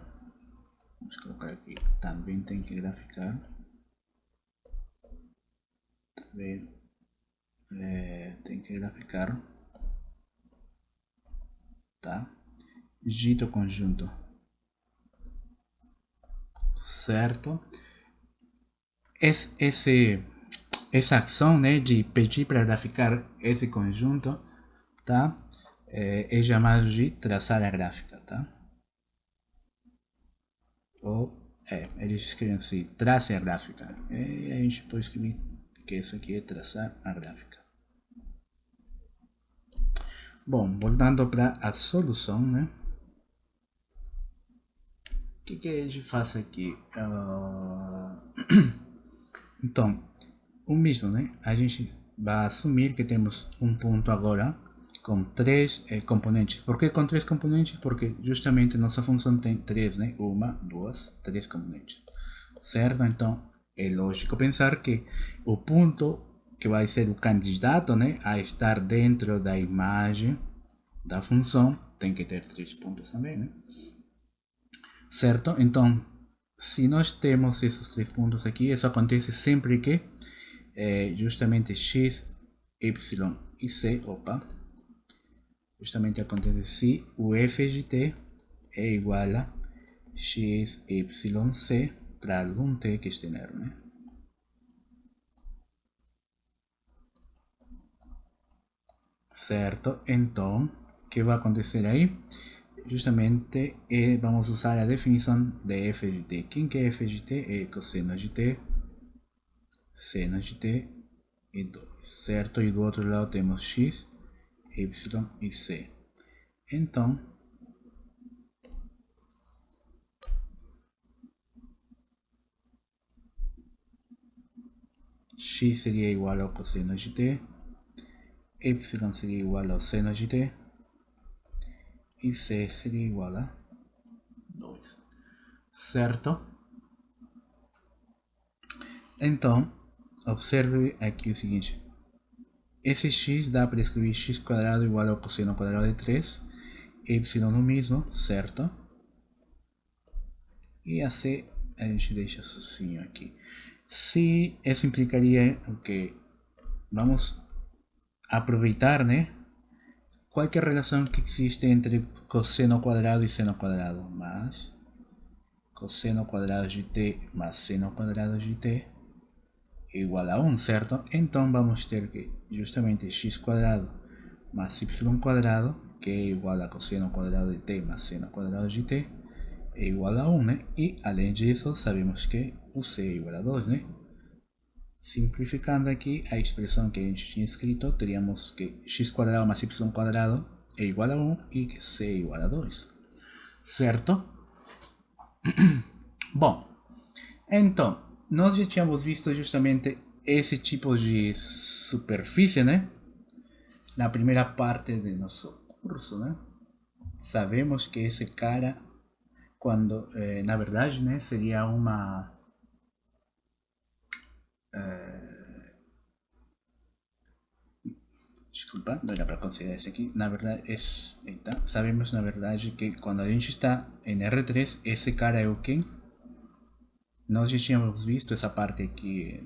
Vamos colocar aqui. Também tem que graficar. Tem que graficar. Tá? Dito conjunto. Certo? Essa ação, né, de pedir para graficar esse conjunto, tá? É chamado de traçar a gráfica, tá? Eles escrevem assim, trace a gráfica. E a gente pode escrever que isso aqui é traçar a gráfica. Bom, voltando para a solução, né? O que a gente faz aqui? Então, o mesmo, né? A gente vai assumir que temos um ponto agora com três componentes. Por que com três componentes? Porque justamente nossa função tem três, né? Uma, duas, três componentes. Certo? Então, é lógico pensar que o ponto que vai ser o candidato, né, a estar dentro da imagem da função tem que ter três pontos também, né? Certo? Então, se nós temos esses três pontos aqui, isso acontece sempre que justamente x, y e c, justamente acontece se o f de t é igual a x, y, c para algum t que esteja nero, né? Certo? Então, o que vai acontecer aí? Justamente vamos usar a definição de f de t. Quem que é f de t? É cosseno de t, seno de t e 2, certo? E do outro lado temos x, y e c. Então, x seria igual ao cosseno de t, y seria igual ao seno de t e c seria igual a 2, certo? Então, observe aqui o seguinte. Esse x dá para escrever x quadrado igual ao cosseno quadrado de 3, y no mesmo, certo? E a c a gente deixa sozinho aqui. Se isso implicaria o que vamos aproveitar, né? Qualquer relação que existe entre cosseno quadrado e seno quadrado, mas cosseno quadrado de t mais seno quadrado de t é igual a 1, certo? Então vamos ter que justamente x quadrado mais y quadrado, que é igual a cosseno quadrado de t mais seno quadrado de t, é igual a 1, né? E além disso, sabemos que o c é igual a 2, né? Simplificando aqui a expressão que a gente tinha escrito, teríamos que x quadrado mais y quadrado é igual a 1 e que c é igual a 2, certo? Bom, então, nós já tínhamos visto justamente esse tipo de superfície, né? Na primeira parte do nosso curso, né? Sabemos que esse cara, quando, na verdade, né, seria uma... Desculpa, não era para considerar isso aqui. Na verdade, sabemos na verdade que quando a gente está em R3, esse cara é o quem? Nós já tínhamos visto essa parte aqui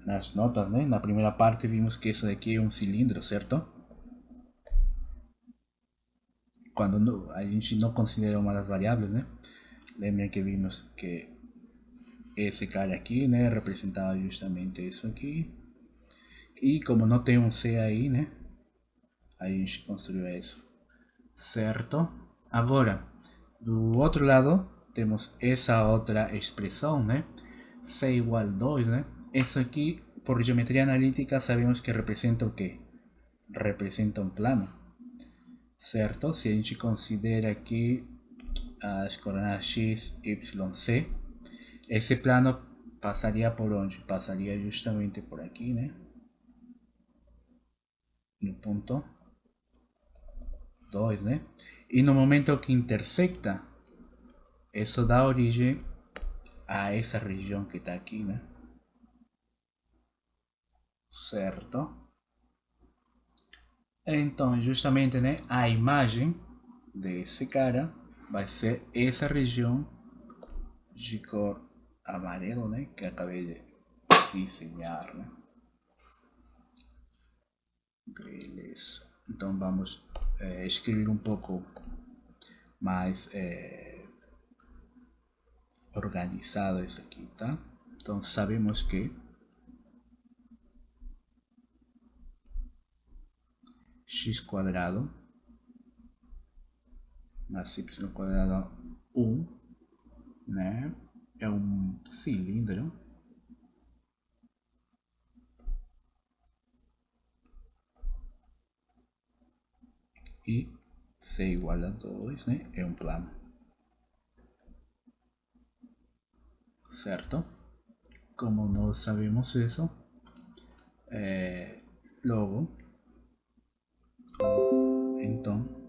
nas notas, né? Na primeira parte vimos que isso aqui é um cilindro, certo? Quando a gente não considera uma das variáveis, né? Lembrem que vimos que esse cara aqui, né, representava justamente isso aqui. E como não tem um C aí, né, a gente construiu isso, certo? Agora, do outro lado, temos essa outra expressão, né, C igual a 2, né? Isso aqui, por geometria analítica, sabemos que representa o quê? Representa um plano, certo? Se a gente considera aqui as coordenadas x, y, z, esse plano passaria por onde? Passaria justamente por aqui, né? No ponto 2, né? E no momento que intersecta, isso dá origem a essa região que está aqui, né? Certo? Então, justamente, né, a imagem desse cara vai ser essa região de cor amarelo, né, que acabei de desenhar, né? Beleza. Então vamos escrever um pouco mais organizado isso aqui, tá? Então sabemos que x quadrado mais y quadrado 1, né, é um cilindro e c igual a 2, né, é um plano, certo? Como nós sabemos isso, logo, então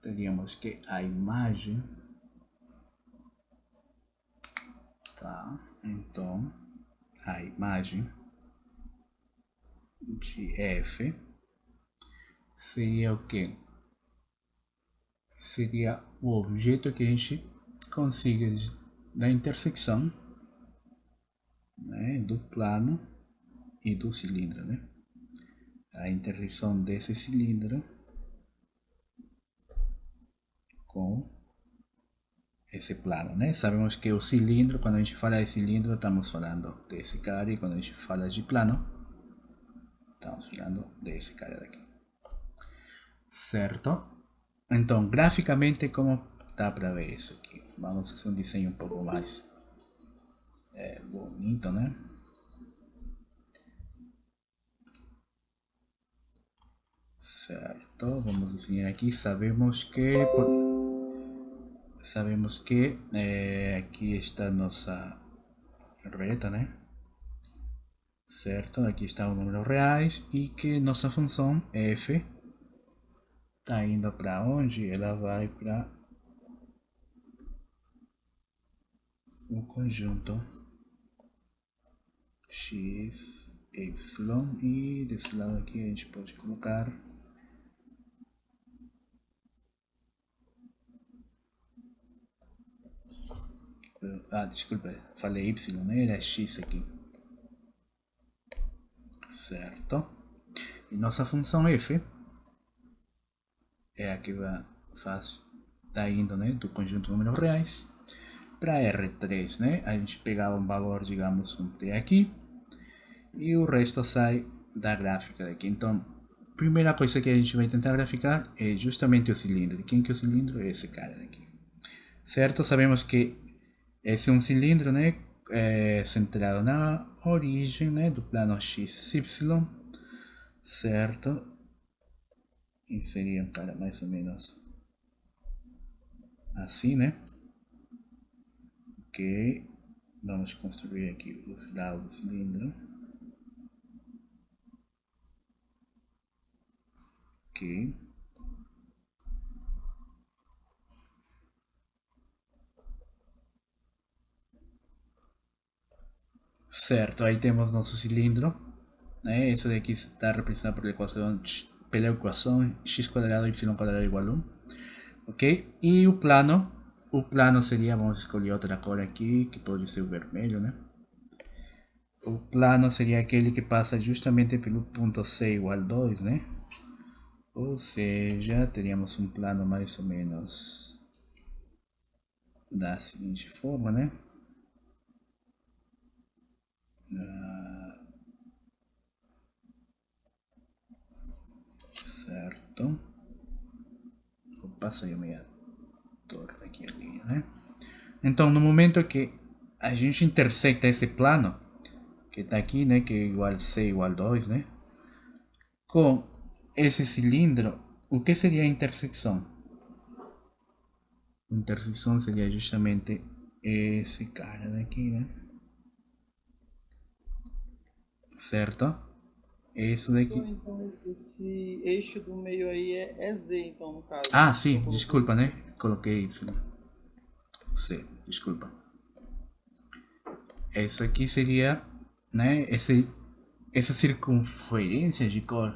teríamos que a imagem, tá? Então a imagem de f seria o que? Seria o objeto que a gente consiga da intersecção, né, do plano e do cilindro, né? A interseção desse cilindro com esse plano, né? Sabemos que o cilindro, quando a gente fala de cilindro, estamos falando desse cara, e quando a gente fala de plano, estamos falando desse cara daqui, certo? Então, graficamente, como dá para ver isso aqui? Vamos fazer um desenho um pouco mais bonito, né? Certo, vamos desenhar aqui. Sabemos que aqui está nossa reta, né? Certo, aqui estão os números reais e que nossa função f está indo para onde? Ela vai para o conjunto x, y, e desse lado aqui a gente pode colocar desculpa, falei y, né? Era x aqui, certo? E nossa função f é a que está indo, né, do conjunto de números reais para R3, né? A gente pegava um valor, digamos, um t aqui, e o resto sai da gráfica daqui. Então, primeira coisa que a gente vai tentar graficar é justamente o cilindro. Quem que é o cilindro? É esse cara daqui, certo? Sabemos que esse é um cilindro, né, centrado na origem, né, do plano XY, certo? E seria um cara mais ou menos assim, né? Ok, vamos construir aqui os lados do cilindro. Ok, certo, aí temos nosso cilindro, né? Isso daqui está representado pela equação x quadrado y quadrado igual a 1, ok? E o plano seria, vamos escolher outra cor aqui, que pode ser o vermelho, né? O plano seria aquele que passa justamente pelo ponto C igual a 2, né? Ou seja, teríamos um plano mais ou menos da seguinte forma, né? Certo. Opa, saiu meia torta aqui ali, né? Então, no momento que a gente intersecta esse plano, que está aquí, né, que é igual C igual 2, né, com esse cilindro, o que seria a intersecção? A intersecção seria justamente esse cara daqui, né, certo? Isso daqui. Então, esse eixo do meio aí é Z, então, no caso. Ah, sim, desculpa, né? Coloquei Y. C, desculpa. Isso aqui seria, né, essa circunferência de cor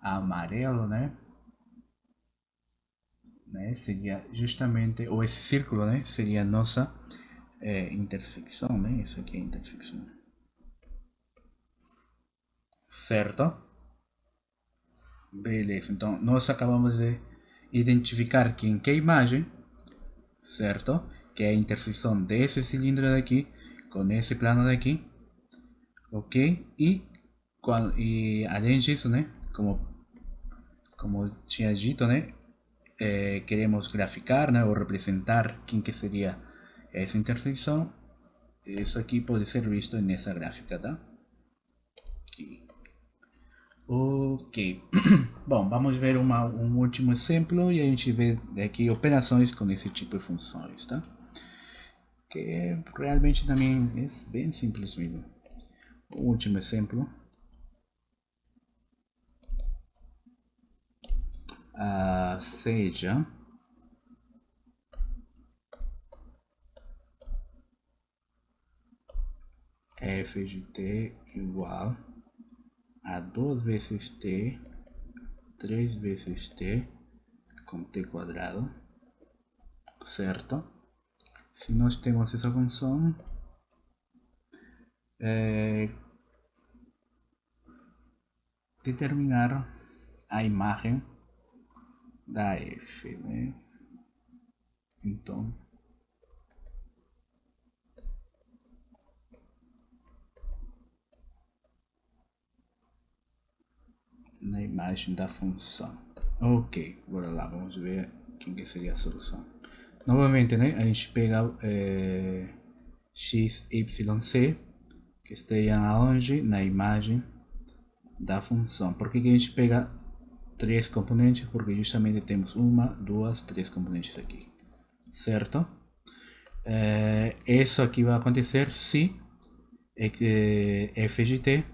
amarelo, né? Seria justamente, ou esse círculo, né? Seria a nossa intersecção, né? Isso aqui é a intersecção. Certo? Beleza, então nós acabamos de identificar que em que imagem, certo? Que é a interseção desse cilindro daqui com esse plano daqui, ok? E além disso, né? Como tinha dito, né? Queremos graficar, né? Ou representar quem que seria essa intersecção. Isso aqui pode ser visto nessa gráfica, tá? Aqui. Ok. Bom, vamos ver um último exemplo e a gente vê aqui operações com esse tipo de funções, tá? Que realmente também é bem simples mesmo. O último exemplo. Seja f de t igual a 2 vezes t, 3 vezes t com t quadrado, certo? Se nós temos essa função, determinar a imagem da f, né? Então, na imagem da função. Ok, bora lá, vamos ver que seria a solução. Novamente, né, a gente pega x, y, c, que esteja onde? Na imagem da função. Por que a gente pega três componentes? Porque justamente temos uma, duas, três componentes aqui, certo? Isso aqui vai acontecer se f de t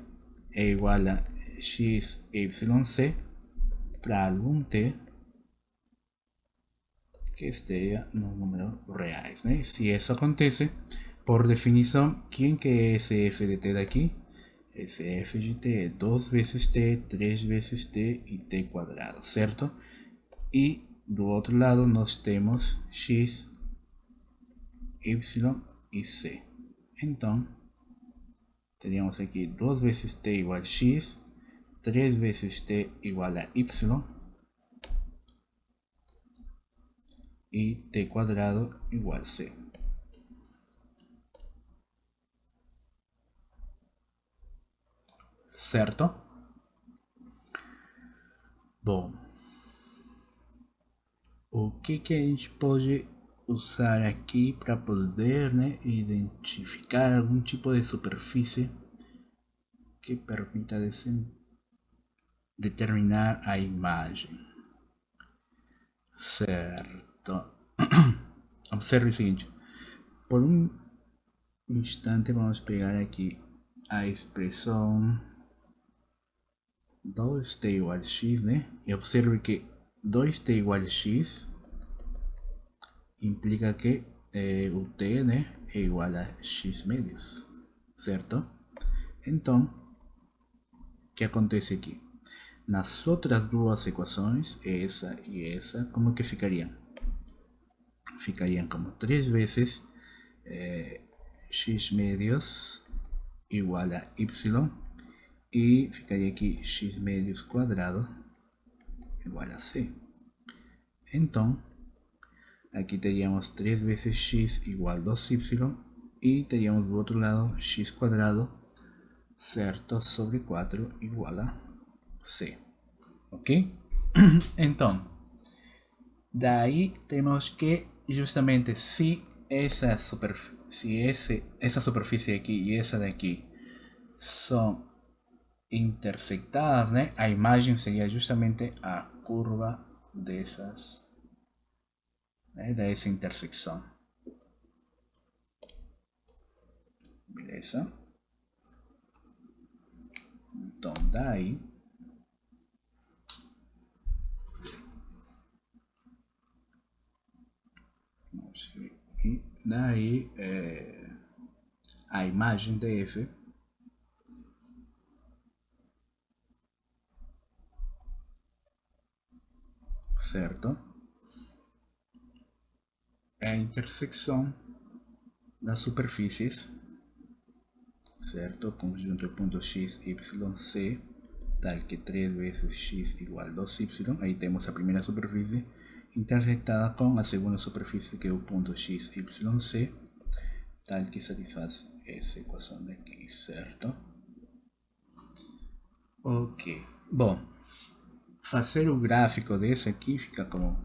é igual a x, y, c para algum t que esteja no número reais, né? Se isso acontece, por definição, quem que é esse f de t daqui? Esse f de t é 2 vezes t, 3 vezes t e t quadrado, certo? E do outro lado nós temos x, y e c. Então, teríamos aqui 2 vezes t igual a x, 3 vezes t igual a y e t quadrado igual a c. Certo? Bom, o que a gente pode usar aqui para poder, né, identificar algum tipo de superfície que permita determinar a imagem? Certo. Observe o seguinte, por um instante vamos pegar aqui a expressão 2t igual a x, né? E observe que 2t igual a x implica que o t, né, é igual a x médios, certo? Então, o que acontece aqui? Nas outras duas equações, essa e essa, como que ficariam? Ficariam como 3 vezes x médios igual a y e ficaria aqui x médios quadrado igual a c. Então, aqui teríamos 3 vezes x igual a 2y e teríamos do outro lado x quadrado, certo, sobre 4 igual a c. Ok? Então, daí temos que justamente se essa superfície aqui e essa daqui são intersectadas, né? A imagem seria justamente a curva dessas, né? Dessa intersecção. Beleza? Então, daí e daí a imagem de F certo? É a intersecção das superfícies, certo? Conjunto ponto x, y, c, tal que 3 vezes x igual a 2y. Aí temos a primeira superfície intersectada com a segunda superfície, que é o ponto x, y, c, tal que satisfaz essa equação daqui, certo? Ok. Bom, fazer o gráfico desse aqui fica como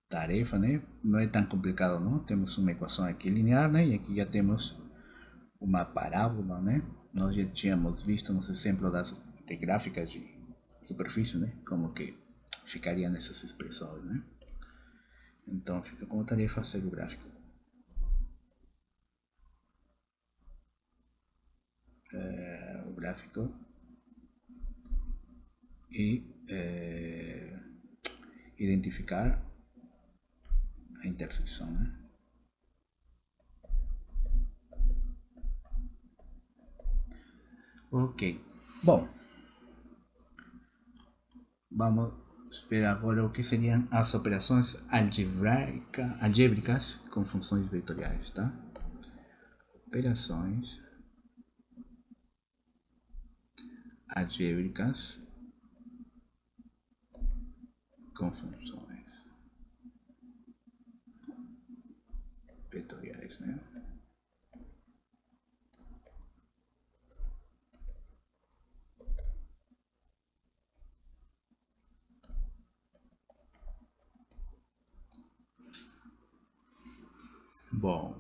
tarefa, né? Não é tão complicado, não? Temos uma equação aqui linear, né? E aqui já temos uma parábola, né? Nós já tínhamos visto nos exemplos de gráficas de superfície, né? Como que ficaria nessas expressões, né? Então fica como tarefa fazer o gráfico. O gráfico e identificar a intersecção, né? Ok, bom, vamos ver agora o que seriam as operações algébricas com funções vetoriais, tá? Operações algébricas com funções vetoriais, né? Bom,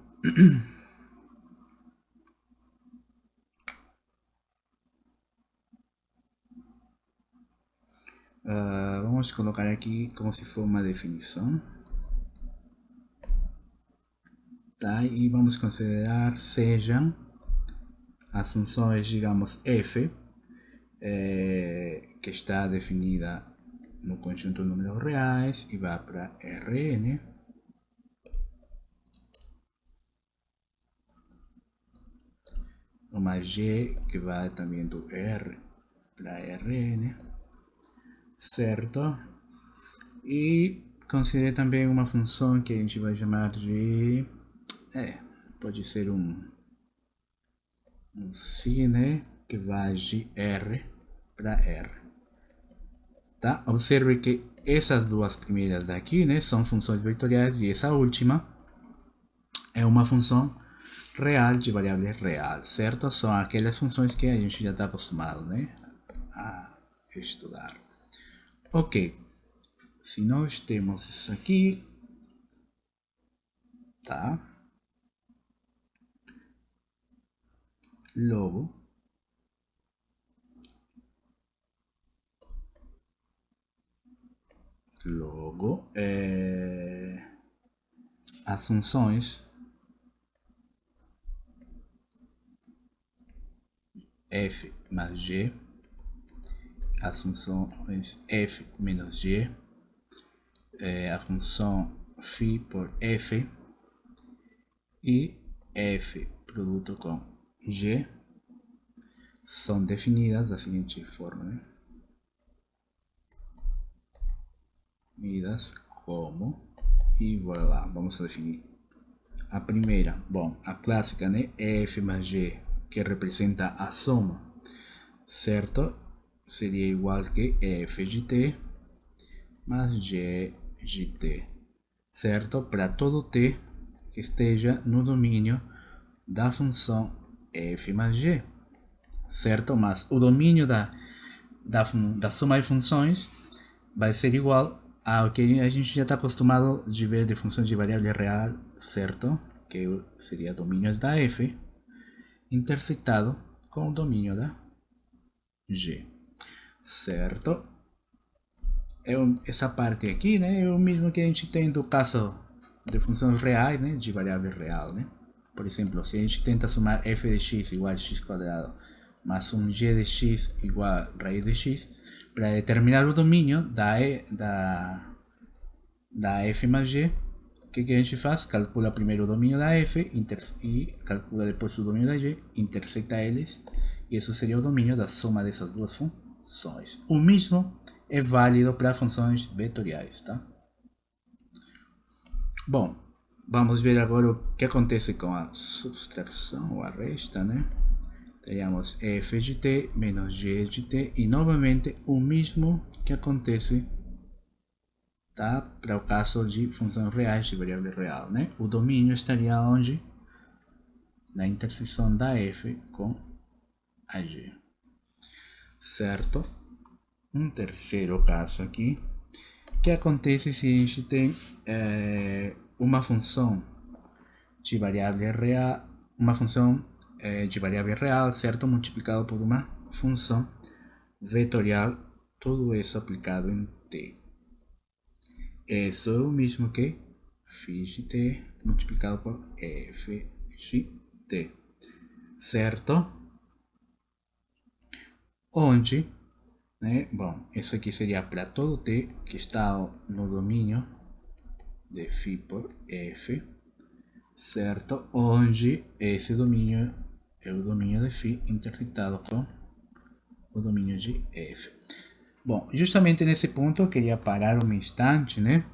vamos colocar aqui como se for uma definição, tá? E vamos considerar sejam as funções, digamos, f, que está definida no conjunto de números reais e vai para Rn, uma g que vai também do R para Rn, certo? E considere também uma função que a gente vai chamar de pode ser um si, né? Que vai de R para R, tá? Observe que essas duas primeiras daqui, né, são funções vetoriais e essa última é uma função real de variável real, certo? São aquelas funções que a gente já está acostumado, né, a estudar. Ok, se nós temos isso aqui, tá? Logo, as funções f mais g, as funções f menos g, a função φ por f e f produto com g são definidas da seguinte forma, né? Definidas como, e bora lá, vamos definir a primeira, bom, a clássica, né? F mais g, que representa a soma, certo? Seria igual que f de t mais g de t, certo? Para todo t que esteja no domínio da função f mais g, certo? Mas o domínio da soma de funções vai ser igual ao que a gente já está acostumado de ver de funções de variável real, certo? Que seria domínios da f intersectado com o domínio da G, certo? Essa parte aqui, né, é o mesmo que a gente tem do caso de funções reais, né, de variável real, né? Por exemplo, se a gente tenta somar f de x igual a x quadrado mais um g de x igual a raiz de x, para determinar o domínio da f mais g, o que a gente faz? Calcula primeiro o domínio da f e calcula depois o domínio da g, intersecta eles, e isso seria o domínio da soma dessas duas funções. O mesmo é válido para funções vetoriais, tá? Bom, vamos ver agora o que acontece com a subtração ou a resta, né? Teríamos f de t menos g de t e novamente o mesmo que acontece, tá? Para o caso de funções reais de variável real, né? O domínio estaria onde? Na interseção da f com a g, certo? Um terceiro caso aqui, que acontece se a gente tem uma função de variável real, certo, multiplicado por uma função vetorial, tudo isso aplicado em t. Isso é o mesmo que φ de t multiplicado por f de t, certo? Onde, né, bom, isso aqui seria para todo t que está no domínio de φ por f, certo? Onde esse domínio é o domínio de φ intersectado com o domínio de f. Bom, justamente nesse ponto eu queria parar um instante, né?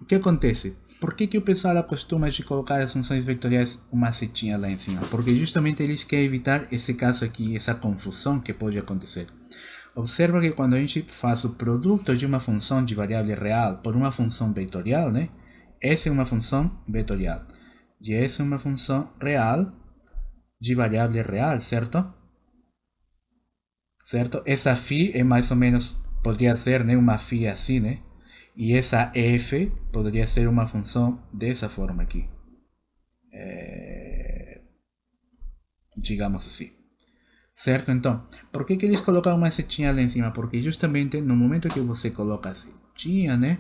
O que acontece? Por que o pessoal acostuma de colocar as funções vetoriais uma setinha lá em cima? Porque justamente eles querem evitar esse caso aqui, essa confusão que pode acontecer. Observa que quando a gente faz o produto de uma função de variável real por uma função vetorial, né? Essa é uma função vetorial. E essa é uma função real de variável real, certo? Certo? Essa φ é mais ou menos, poderia ser, né, uma φ assim, né? E essa f poderia ser uma função dessa forma aqui. Digamos assim. Certo? Então, por que eles colocam uma setinha lá em cima? Porque justamente no momento que você coloca a setinha, né?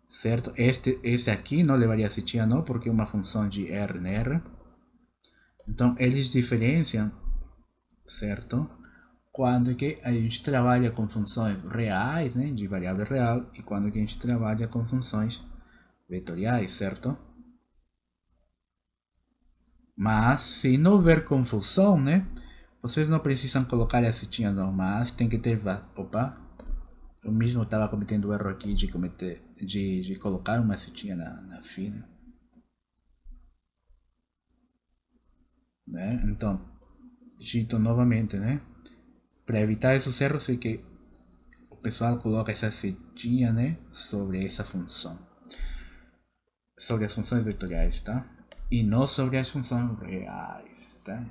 Certo? Esse aqui não levaria a setinha não, porque é uma função de R em R. Então, eles diferenciam, certo? Quando que a gente trabalha com funções reais, né, de variável real, e quando que a gente trabalha com funções vetoriais, certo? Mas, se não houver confusão, né, vocês não precisam colocar a setinha não, mas tem que ter... Opa! Eu mesmo estava cometendo o erro aqui de colocar uma setinha na fina. Né? Então, digito novamente, né? Para evitar esses erros é que o pessoal coloca essa setinha, né, sobre essa função. Sobre as funções vetoriais, tá? E não sobre as funções reais, tá?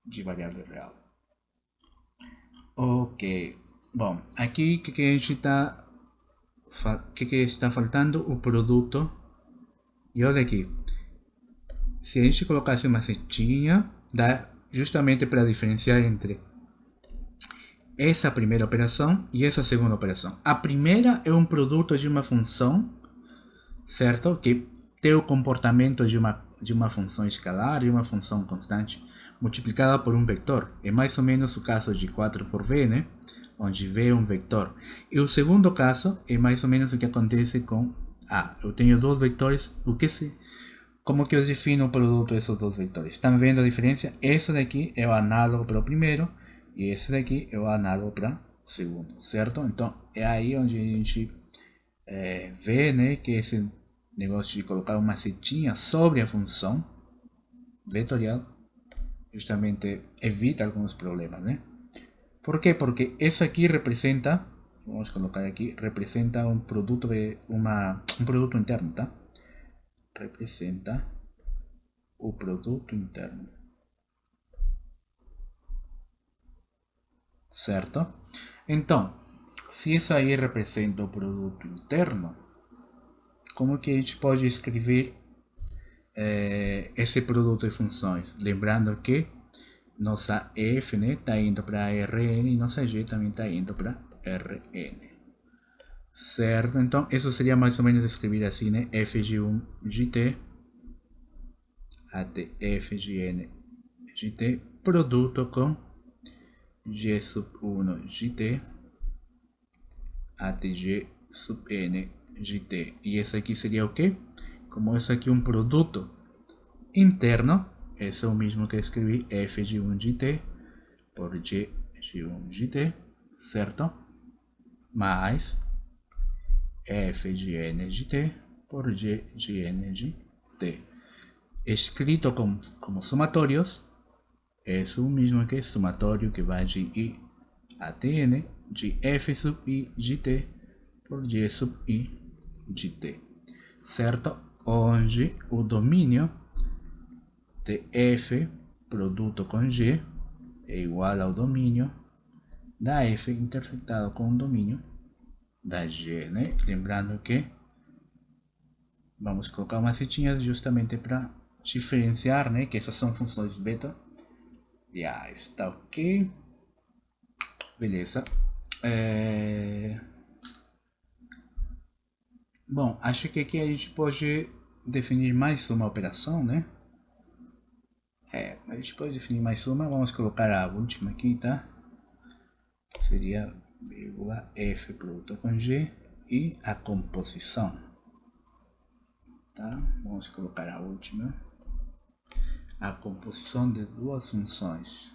De variável real. Ok. Bom, aqui que a gente está... que está faltando? O produto. E olha aqui. Se a gente colocasse uma setinha, dá justamente para diferenciar entre essa primeira operação e essa segunda operação. A primeira é um produto de uma função, certo? Que tem o comportamento de uma função escalar e uma função constante multiplicada por um vetor. É mais ou menos o caso de 4 por v, né? Onde v é um vetor. E o segundo caso é mais ou menos o que acontece com A. Eu tenho dois vetores. Como que eu defino o produto desses dois vetores? Estão vendo a diferença? Esse daqui é o análogo para o primeiro. E esse daqui é o análogo para o segundo, certo? Então, é aí onde a gente vê, né, que esse negócio de colocar uma setinha sobre a função vetorial justamente evita alguns problemas, né? Por quê? Porque isso aqui representa, vamos colocar aqui, representa um produto um produto interno, tá? Representa o produto interno. Certo? Então, se isso aí representa o produto interno, como que a gente pode escrever esse produto de funções? Lembrando que nossa F, né, está indo para Rn e nossa G também está indo para Rn. Certo? Então, isso seria mais ou menos escrever assim, né? F de 1 de T até F de N de T, produto com G sub 1 de T até G sub N de T. E esse aqui seria o quê? Como isso aqui é um produto interno, esse é o mesmo que eu escrevi, F de 1 de T por G de 1 de T, certo? Mais F de N de T por G de N de T. Escrito como somatórios, é o mesmo que somatório que vai de I até N de F sub I de T por G sub I de T, certo? Onde o domínio de F produto com G é igual ao domínio da F intersectado com o domínio da G, né? Lembrando que vamos colocar uma setinha justamente para diferenciar, né? Que essas são funções beta. Já está ok. Beleza. Bom, acho que aqui a gente pode definir mais uma operação, né? A gente pode definir mais uma. Vamos colocar a última aqui, tá? Que seria vírgula F produto com G e a composição. Tá? Vamos colocar a última. A composição de duas funções.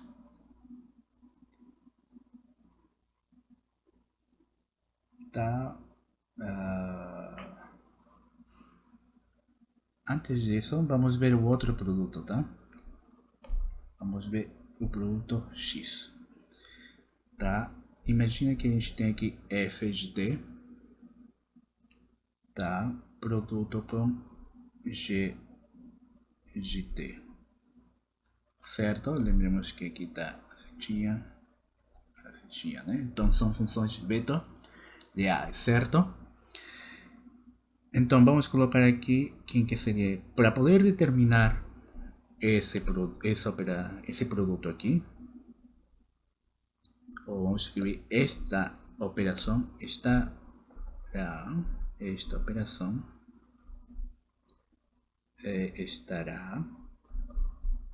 Tá? Antes disso, vamos ver o outro produto, tá? Vamos ver o produto X. Tá? Imagina que a gente tem aqui F de T, tá? Produto com G de T, certo? Lembremos que aqui tá a setinha, né? Então são funções vetoriais, certo? Então vamos colocar aqui quem que seria, para poder determinar esse produto aqui, ou vamos escrever esta operação, esta operação estará,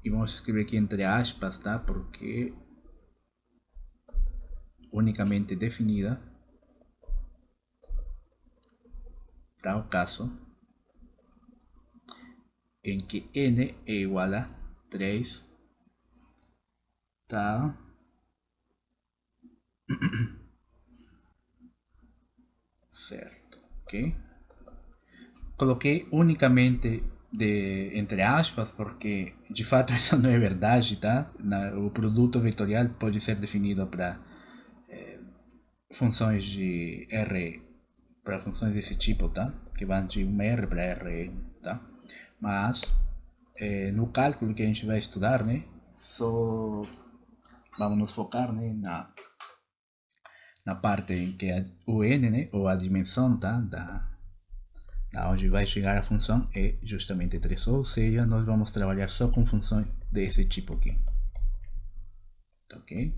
e vamos escrever aqui entre aspas, tá? Porque unicamente definida para o caso em que n é igual a 3, tá? Certo, ok? Coloquei unicamente entre aspas porque de fato isso não é verdade, tá? O produto vetorial pode ser definido para funções de R, para funções desse tipo, tá? Que vão de uma R para Rn, tá? Mas no cálculo que a gente vai estudar, né? Só vamos nos focar, né, na parte em que o n, né, ou a dimensão, tá, da onde vai chegar a função é justamente 3, ou seja, nós vamos trabalhar só com funções desse tipo aqui, tá, ok?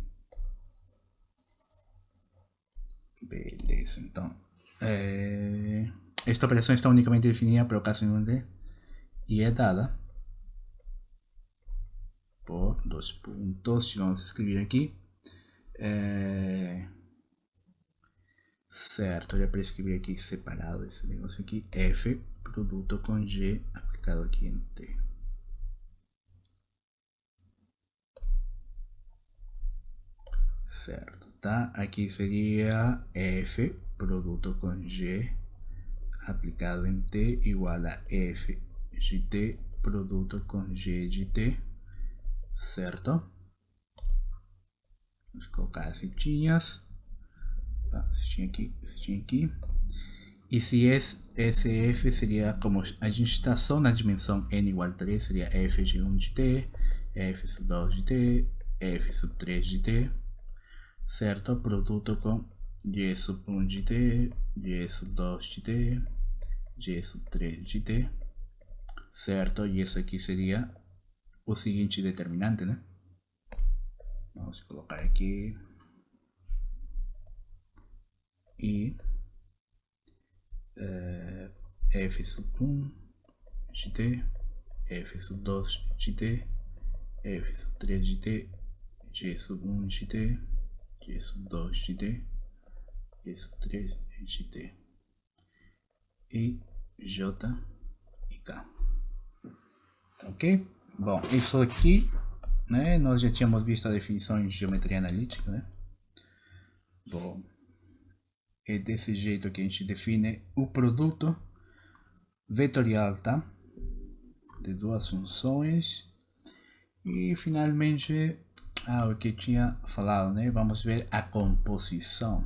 Beleza, então esta operação está unicamente definida para o caso em onde e é dada por 2 pontos, vamos escrever aqui, certo, olha para escrever aqui separado esse negócio aqui, F produto com G aplicado aqui em T. Certo, tá? Aqui seria F produto com G aplicado em T igual a F de T produto com G de T, certo? Vamos colocar as setinhas. Tá, setinha aqui. E se esse F seria, como a gente está só na dimensão n igual a 3, seria F de 1 de T, F sub 2 de T, F sub 3 de T, certo? Produto com G sub 1 de T, G sub 2 de T, G sub 3 de T, certo? E isso aqui seria o seguinte determinante, né? Vamos a colocar aquí. Y f sub 1 gt, f sub 2 gt, f sub 3 gt, g sub 1 gt, g sub 2 gt, g sub 3 gt e j e k. Ok? Bom, isso aqui, né, nós já tínhamos visto a definição em geometria analítica, né? Bom, é desse jeito que a gente define o produto vetorial, tá? De duas funções. E finalmente, o que eu tinha falado, né? Vamos ver a composição,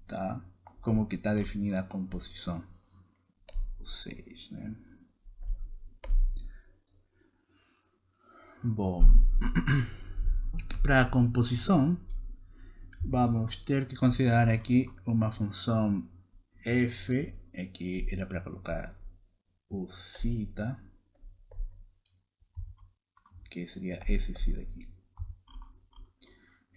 tá? Como que está definida a composição? O 6, né? Bom, para a composição, vamos ter que considerar aqui uma função f, aqui era para colocar o psi, tá? Que seria esse psi daqui.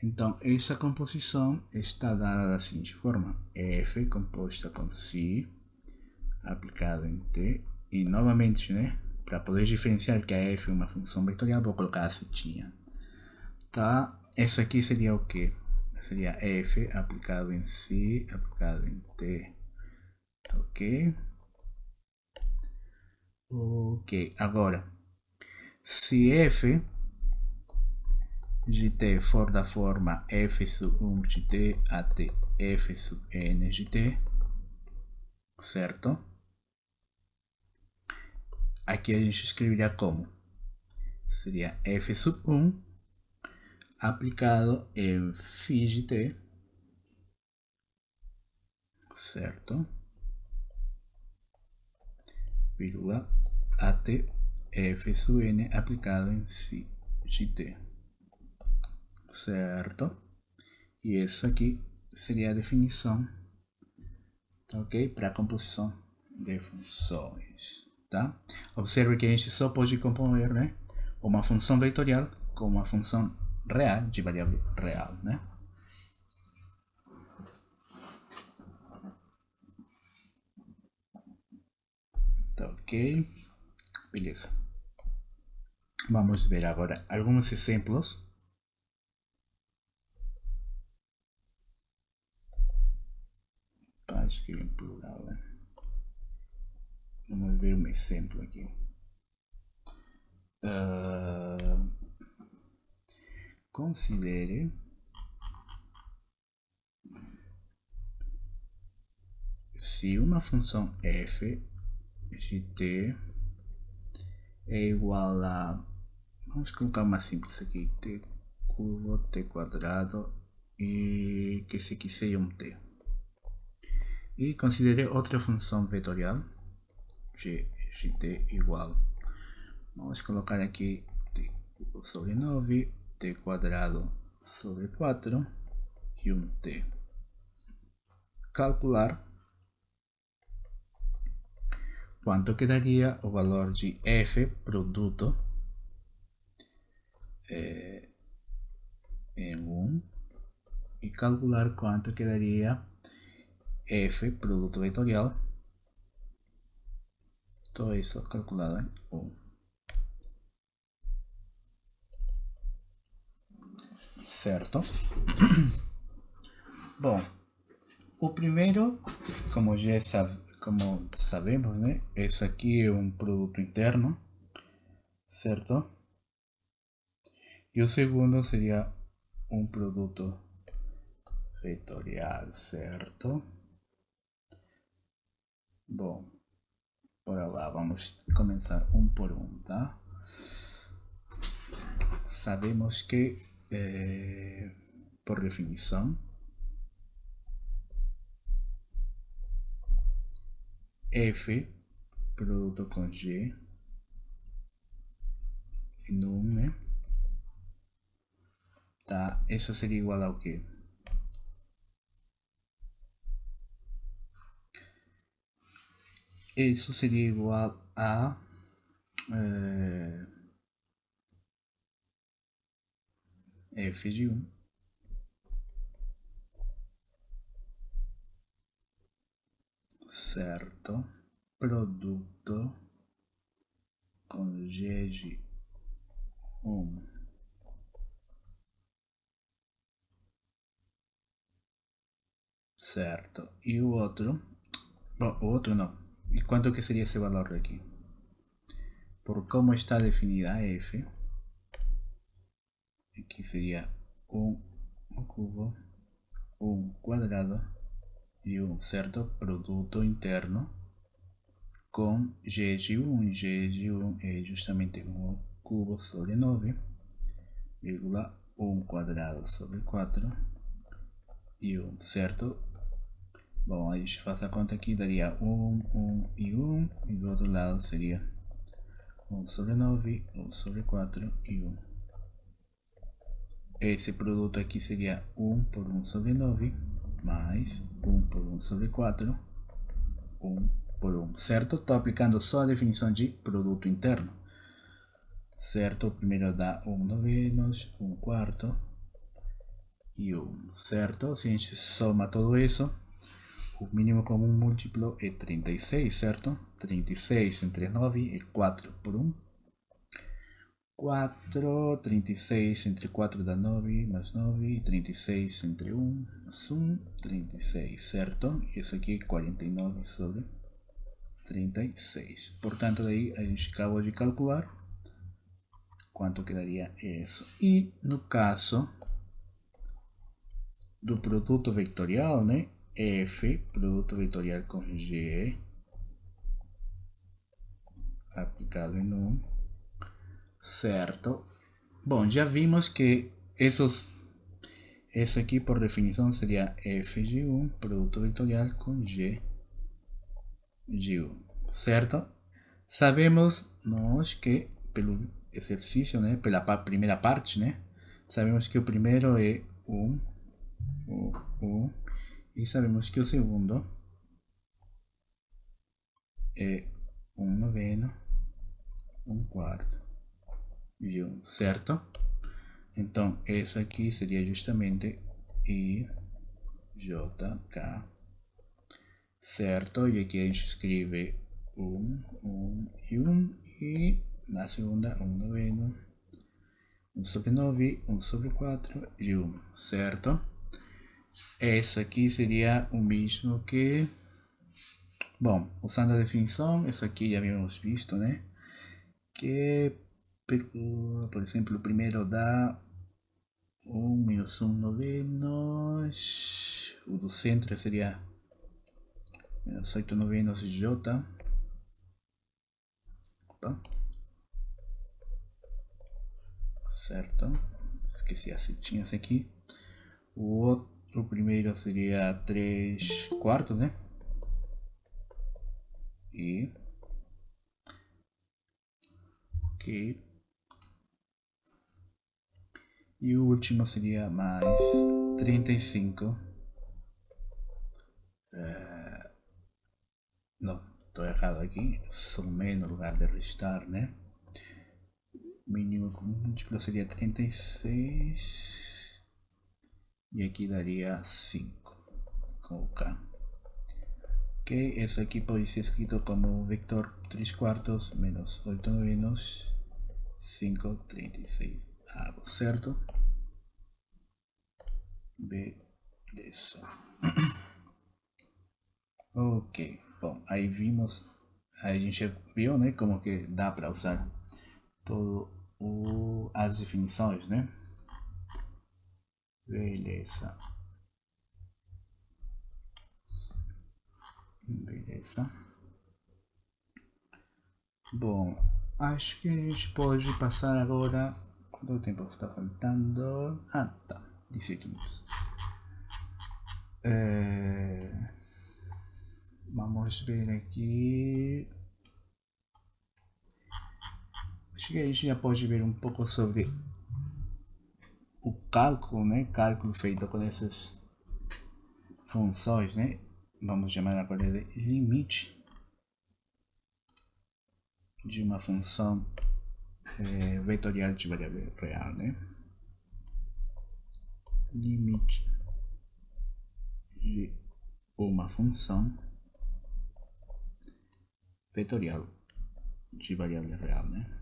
Então, essa composição está dada da seguinte forma: f composta com psi aplicado em t, e novamente, né, para poder diferenciar que a f é uma função vetorial, vou colocar a setinha, tá? Isso aqui seria o que? Seria f aplicado em psi aplicado em t, ok? Ok, agora, se f de t for da forma f sub 1 de t até f sub n de t, certo? Aqui a gente escreveria como? Seria f sub 1 aplicado em φ de t, certo? Vírgula, até f sub n aplicado em psi de t, certo? E essa aqui seria a definição, ok? Para a composição de funções, tá? Observe que a gente só pode compor, né, uma função vetorial com uma função real, de variável real, né? Tá, ok? Beleza. Vamos ver agora alguns exemplos. Acho que em plural, né? Vamos ver um exemplo aqui. Considere se uma função f de t é igual a, vamos colocar uma simples aqui, t curvo, t quadrado, e que esse aqui seja um t. E considere outra função vetorial, g de t igual, vamos colocar aqui t curvo sobre 9, t quadrado sobre 4 e um t. Calcular quanto quedaria o valor de f produto em 1 e calcular quanto quedaria f produto vetorial, todo isso calculado em 1. Certo? Bom, o primeiro, como sabemos, né? Isso aqui é um produto interno, certo? E o segundo seria um produto vetorial, certo? Bom, bora lá, vamos começar um por um, tá? Sabemos que, por definição, f produto com g em 1, né? Tá, isso seria igual ao que? Isso seria igual a f de 1 certo, produto com g de 1 certo, e o outro, bom, o outro não, e quanto que seria esse valor aqui? Por como está definida f, aqui seria 1 ao cubo, 1 quadrado e 1, certo? Produto interno com g de 1, e g de 1 é justamente 1 ao cubo sobre 9, vírgula 1 quadrado sobre 4 e 1, certo? Bom, a gente faz a conta aqui, daria 1 e 1, e do outro lado seria 1 sobre 9, 1 sobre 4 e 1. Esse produto aqui seria 1 por 1 sobre 9, mais 1 por 1 sobre 4, 1 por 1, certo? Estou aplicando só a definição de produto interno, certo? O primeiro dá 1 novenos, 1 quarto e 1, certo? Se a gente soma tudo isso, o mínimo comum múltiplo é 36, certo? 36 entre 9 é 4 por 1. 4, 36 entre 4 dá 9, mais 9, e 36 entre 1, mais 1, 36, certo? Isso aqui é 49 sobre 36. Portanto, daí a gente acabou de calcular quanto que daria isso. E no caso do produto vetorial, né? F, produto vetorial com G, aplicado em 1, certo? Bom, já vimos que esse aqui por definição seria f de 1, produto vetorial com g de 1, certo? Sabemos nós que pelo exercício, né, pela primeira parte, né, sabemos que o primeiro é 1, 1, e sabemos que o segundo é 1 noveno, 1 quarto e 1, certo? Então, isso aqui seria justamente I, J, K, certo? E aqui a gente escreve 1 e 1, e na segunda 1 noveno, 1 sobre 9, 1 sobre 4 e 1, certo? Essa aqui seria o mesmo que, bom, usando a definição, isso aqui já havíamos visto, né? Que, por exemplo, o primeiro dá 1 menos 1 novenos, o do centro seria menos 8 novenos J, opa, certo, esqueci as setinhas aqui. O primeiro seria 3 quartos, né? E ok. E o último seria mais 35. Não, estou errado aqui. Somei no lugar de restar, né? Mínimo comum múltiplo seria 36. E aqui daria 5 com o K. Ok, isso aqui pode ser escrito como vector 3 quartos menos 8 novenos, 5, 36 avos, certo? Beleza. Ok, bom, aí vimos, aí a gente viu, né, como que dá para usar todo as definições, né? Beleza. Beleza. Bom, acho que a gente pode passar agora. Quanto tempo está faltando? Ah, tá, 18 minutos. Vamos ver aqui. Acho que a gente já pode ver um pouco sobre o cálculo, né? Cálculo feito com essas funções, né? Vamos chamar agora de limite de uma função vetorial de variável real, né? limite de uma função vetorial de variável real, né?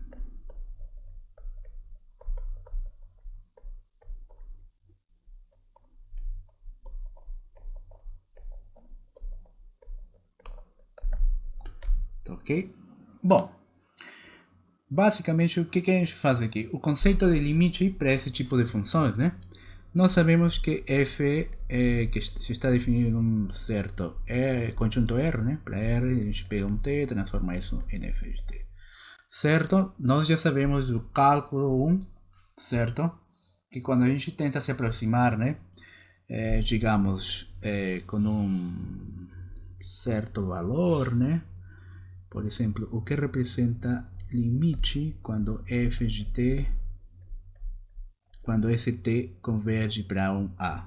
Ok? Bom, basicamente o que a gente faz aqui? O conceito de limite para esse tipo de funções, né? Nós sabemos que f que está definido em um certo conjunto R, né? Para R a gente pega um t e transforma isso em f de t. Certo? Nós já sabemos do cálculo 1, certo? Que quando a gente tenta se aproximar, né? Digamos, com um certo valor, né? Por exemplo, o que representa limite quando f de t, quando esse t converge para um a.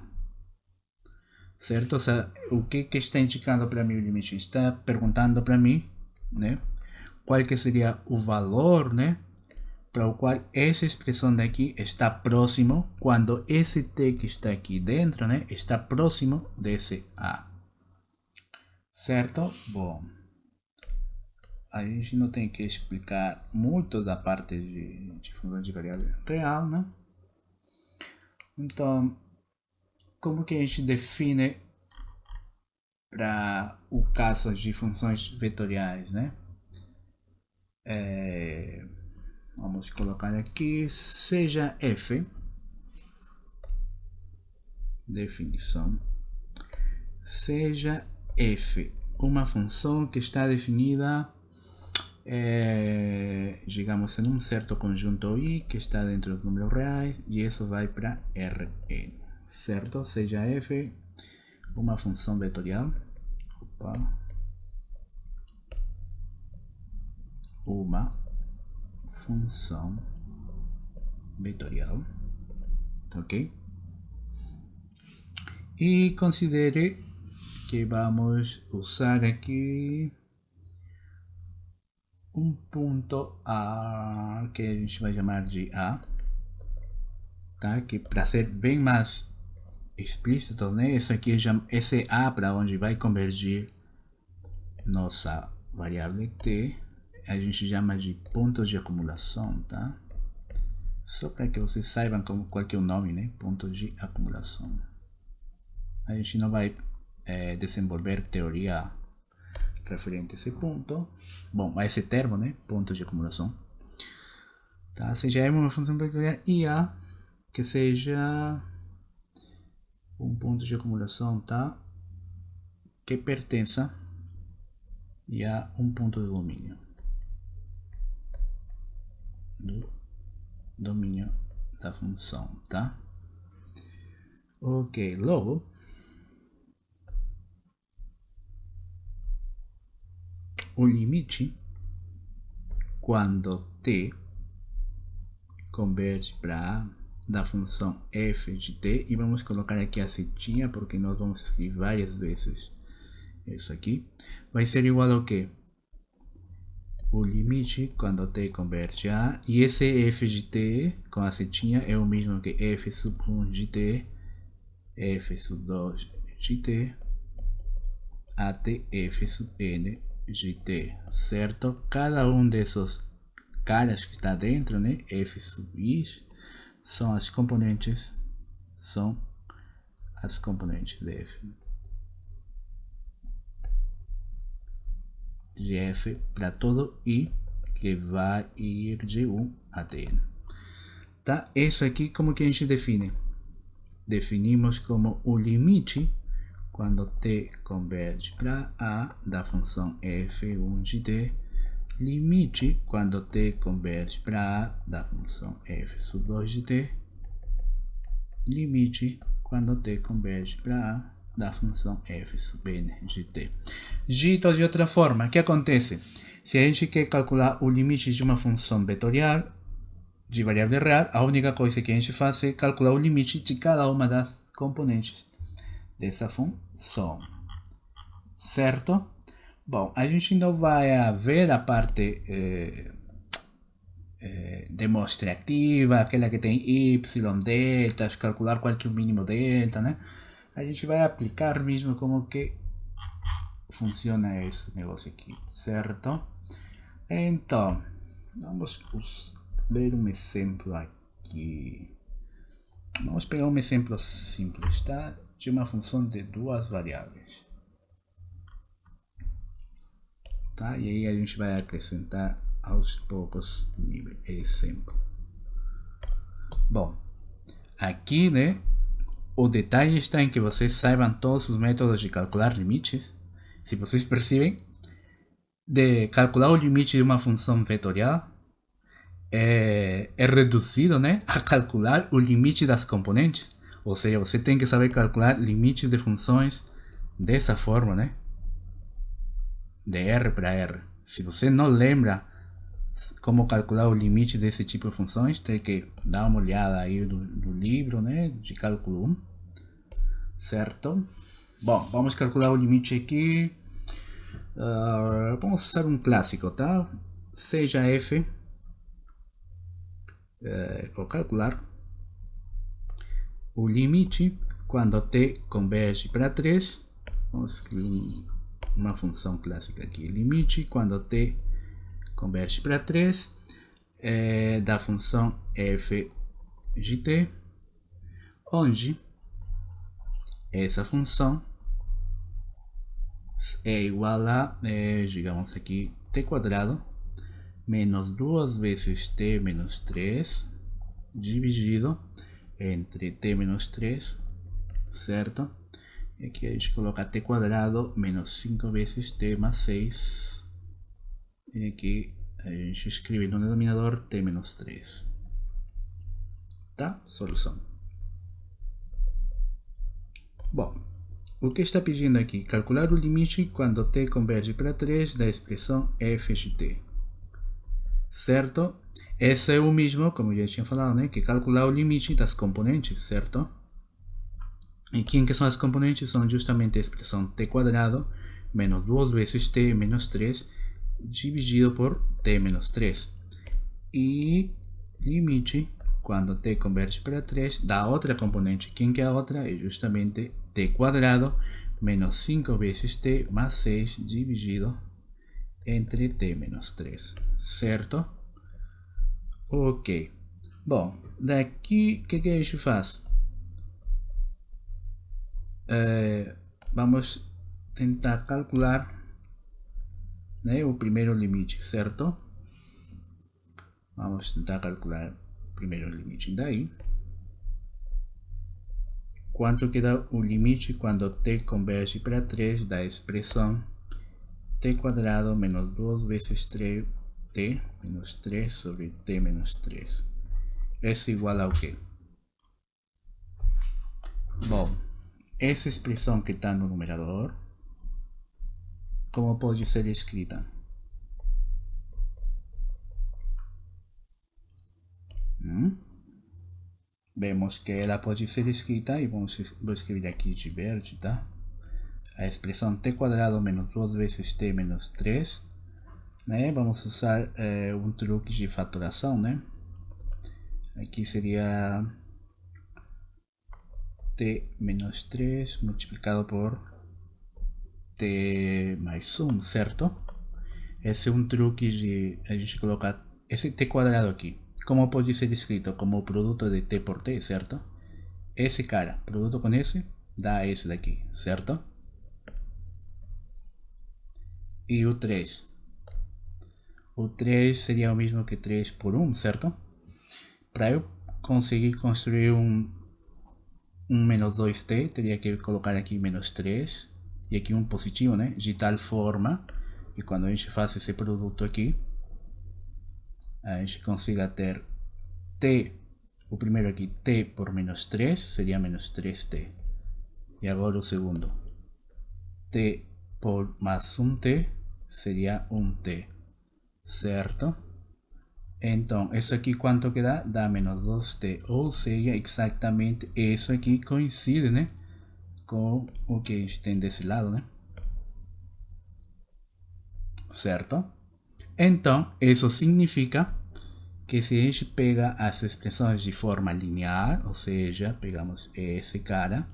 Certo? Ou seja, o que está indicando para mim o limite? Está perguntando para mim, né? Qual que seria o valor, né? Para o qual essa expressão daqui está próximo quando esse t que está aqui dentro, né? Está próximo desse a. Certo? Bom. A gente não tem que explicar muito da parte de função de variável real, né? Então, como que a gente define para o caso de funções vetoriais, né? Vamos colocar aqui, seja f, definição, seja f uma função que está definida digamos em um certo conjunto I que está dentro dos números reais e isso vai para Rn, certo? Seja f uma função vetorial, uma função vetorial, ok? E considere que vamos usar aqui um ponto A que a gente vai chamar de A, tá? Que para ser bem mais explícito, né? Isso aqui esse A para onde vai convergir nossa variável t, a gente chama de pontos de acumulação, tá? Só para que vocês saibam qual que é o nome, né? Pontos de acumulação. A gente não vai desenvolver teoria referente a esse ponto, bom, a esse termo, né? Pontos de acumulação, tá? Seja M uma função vetorial e A que seja um ponto de acumulação, tá? Que pertença a um ponto de domínio da função, tá? Ok, logo o limite quando t converge para a da função f de t, e vamos colocar aqui a setinha porque nós vamos escrever várias vezes isso aqui, vai ser igual ao que? O limite quando t converge a, e esse f de t com a setinha é o mesmo que f sub 1 de t, f sub 2 de t, até f sub n de t, certo? Cada um desses caras que está dentro, né, f sub i, são as componentes de f. De f para todo i que vai ir de 1 até n. Tá? Isso aqui como que a gente define? Definimos como o limite quando t converge para a da função f1 de t, limite quando t converge para a da função f sub 2 de t, limite quando t converge para a da função f sub n de t. Dito de outra forma, o que acontece? Se a gente quer calcular o limite de uma função vetorial de variável real, a única coisa que a gente faz é calcular o limite de cada uma das componentes dessa função, certo? Bom, a gente não vai ver a parte demonstrativa, aquela que tem y, delta, calcular qual que é o mínimo delta, né? A gente vai aplicar mesmo como que funciona esse negócio aqui, certo? Então, vamos ver um exemplo aqui. Vamos pegar um exemplo simples, tá? De uma função de duas variáveis. Tá? E aí a gente vai acrescentar aos poucos nível, exemplo. Bom, aqui, né? O detalhe está em que vocês saibam todos os métodos de calcular limites. Se vocês percebem, de calcular o limite de uma função vetorial é reduzido, né, a calcular o limite das componentes. Ou seja, você tem que saber calcular limites de funções dessa forma, né? De R para R. Se você não lembra como calcular o limite desse tipo de funções, tem que dar uma olhada aí no livro, né, de cálculo 1, certo? Bom, vamos calcular o limite aqui. Vamos usar um clássico, tá? Seja f, vou calcular o limite quando t converge para 3. Vamos escrever uma função clássica aqui. Limite quando t converge para 3 da função f de t, onde essa função é igual a, digamos aqui, t quadrado menos 2 vezes t menos 3 dividido entre t menos 3, certo? E aqui a gente coloca t quadrado menos 5 vezes t mais 6. E aqui a gente escreve no denominador t menos 3. Tá? Solução. Bom, o que está pedindo aqui? Calcular o limite quando t converge para 3 da expressão f de t. Certo? Esse é o mesmo, como já tinha falado, né? Que calcular o limite das componentes, certo? E quem que são as componentes? São justamente a expressão t quadrado menos 2 vezes t menos 3 dividido por t menos 3. E limite quando t converge para 3 da outra componente. Quem que é a outra? É justamente t quadrado menos 5 vezes t mais 6 dividido entre t menos 3, certo? Ok. Bom, daqui o que a gente faz? Vamos tentar calcular, né, o primeiro limite, certo? Vamos tentar calcular o primeiro limite daí. Quanto que dá o limite quando t converge para 3 da expressão t quadrado menos 2 vezes 3t menos 3 sobre t menos 3. Isso é igual ao quê? Bom, essa expressão que está no numerador, como pode ser escrita? Vemos que ela pode ser escrita, e vou escrever aqui de verde, tá? A expressão t quadrado menos 2 vezes t menos 3, né? Vamos usar um truque de fatoração, né? Aqui seria t menos 3 multiplicado por t mais 1, certo? Esse é um truque de a gente colocar esse t quadrado aqui. Como pode ser escrito? Como produto de t por t, certo? Esse cara, produto com esse, dá esse daqui, certo? E o 3. O 3 seria o mesmo que 3 por 1, certo? Para eu conseguir construir um menos 2t, teria que colocar aqui menos 3 e aqui um positivo, né? De tal forma que quando a gente faz esse produto aqui, a gente consiga ter t, o primeiro aqui, t por menos 3, seria menos 3t. E agora o segundo, t por mais 1t, seria 1t, certo? Então, isso aqui quanto que dá? Dá menos 2t, ou seja, exatamente isso aqui coincide, né, com o que a gente tem desse lado, né? Certo? Então, isso significa que se a gente pega as expressões de forma linear, ou seja, pegamos esse cara,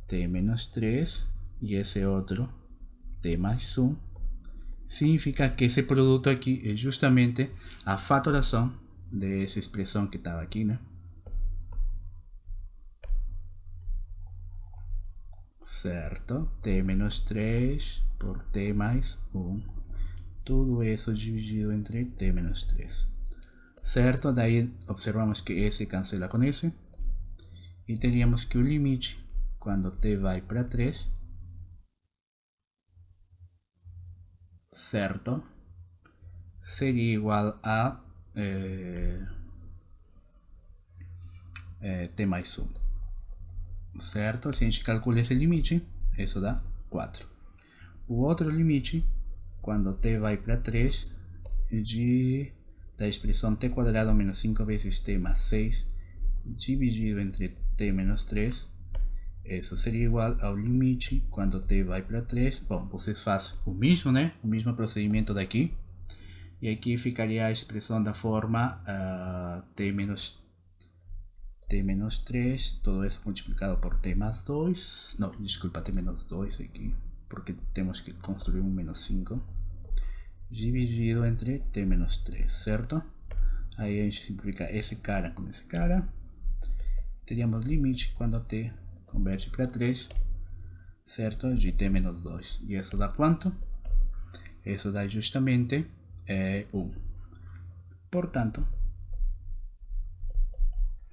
t menos 3, e esse outro, t mais 1, significa que esse produto aqui é justamente a fatoração dessa expressão que estava aqui, né? Certo? T menos 3 por t mais 1. Tudo isso dividido entre t menos 3. Certo? Daí observamos que esse cancela com esse. E teríamos que o limite, quando t vai para 3, certo? Seria igual a t mais 1. Certo? Se a gente calcula esse limite, isso dá 4. O outro limite, quando t vai para 3, da expressão t quadrado menos 5 vezes t mais 6, dividido entre t menos 3, isso seria igual ao limite, quando t vai para 3. Bom, vocês fazem o mesmo, né? O mesmo procedimento daqui. E aqui ficaria a expressão da forma t menos 3, todo isso multiplicado por t mais 2, não, desculpa, t menos 2 aqui, porque temos que construir um menos 5, dividido entre t menos 3, certo? Aí a gente simplifica esse cara com esse cara, teríamos limite quando t converte para 3, certo? De t menos 2, e isso dá quanto? Isso dá justamente 1. Portanto,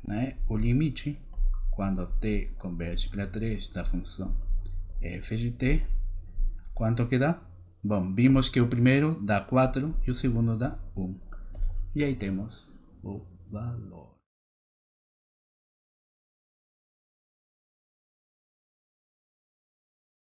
né, o limite quando t converte para 3 da função f de t, quanto que dá? Bom, vimos que o primeiro dá 4 e o segundo dá 1. E aí temos o valor.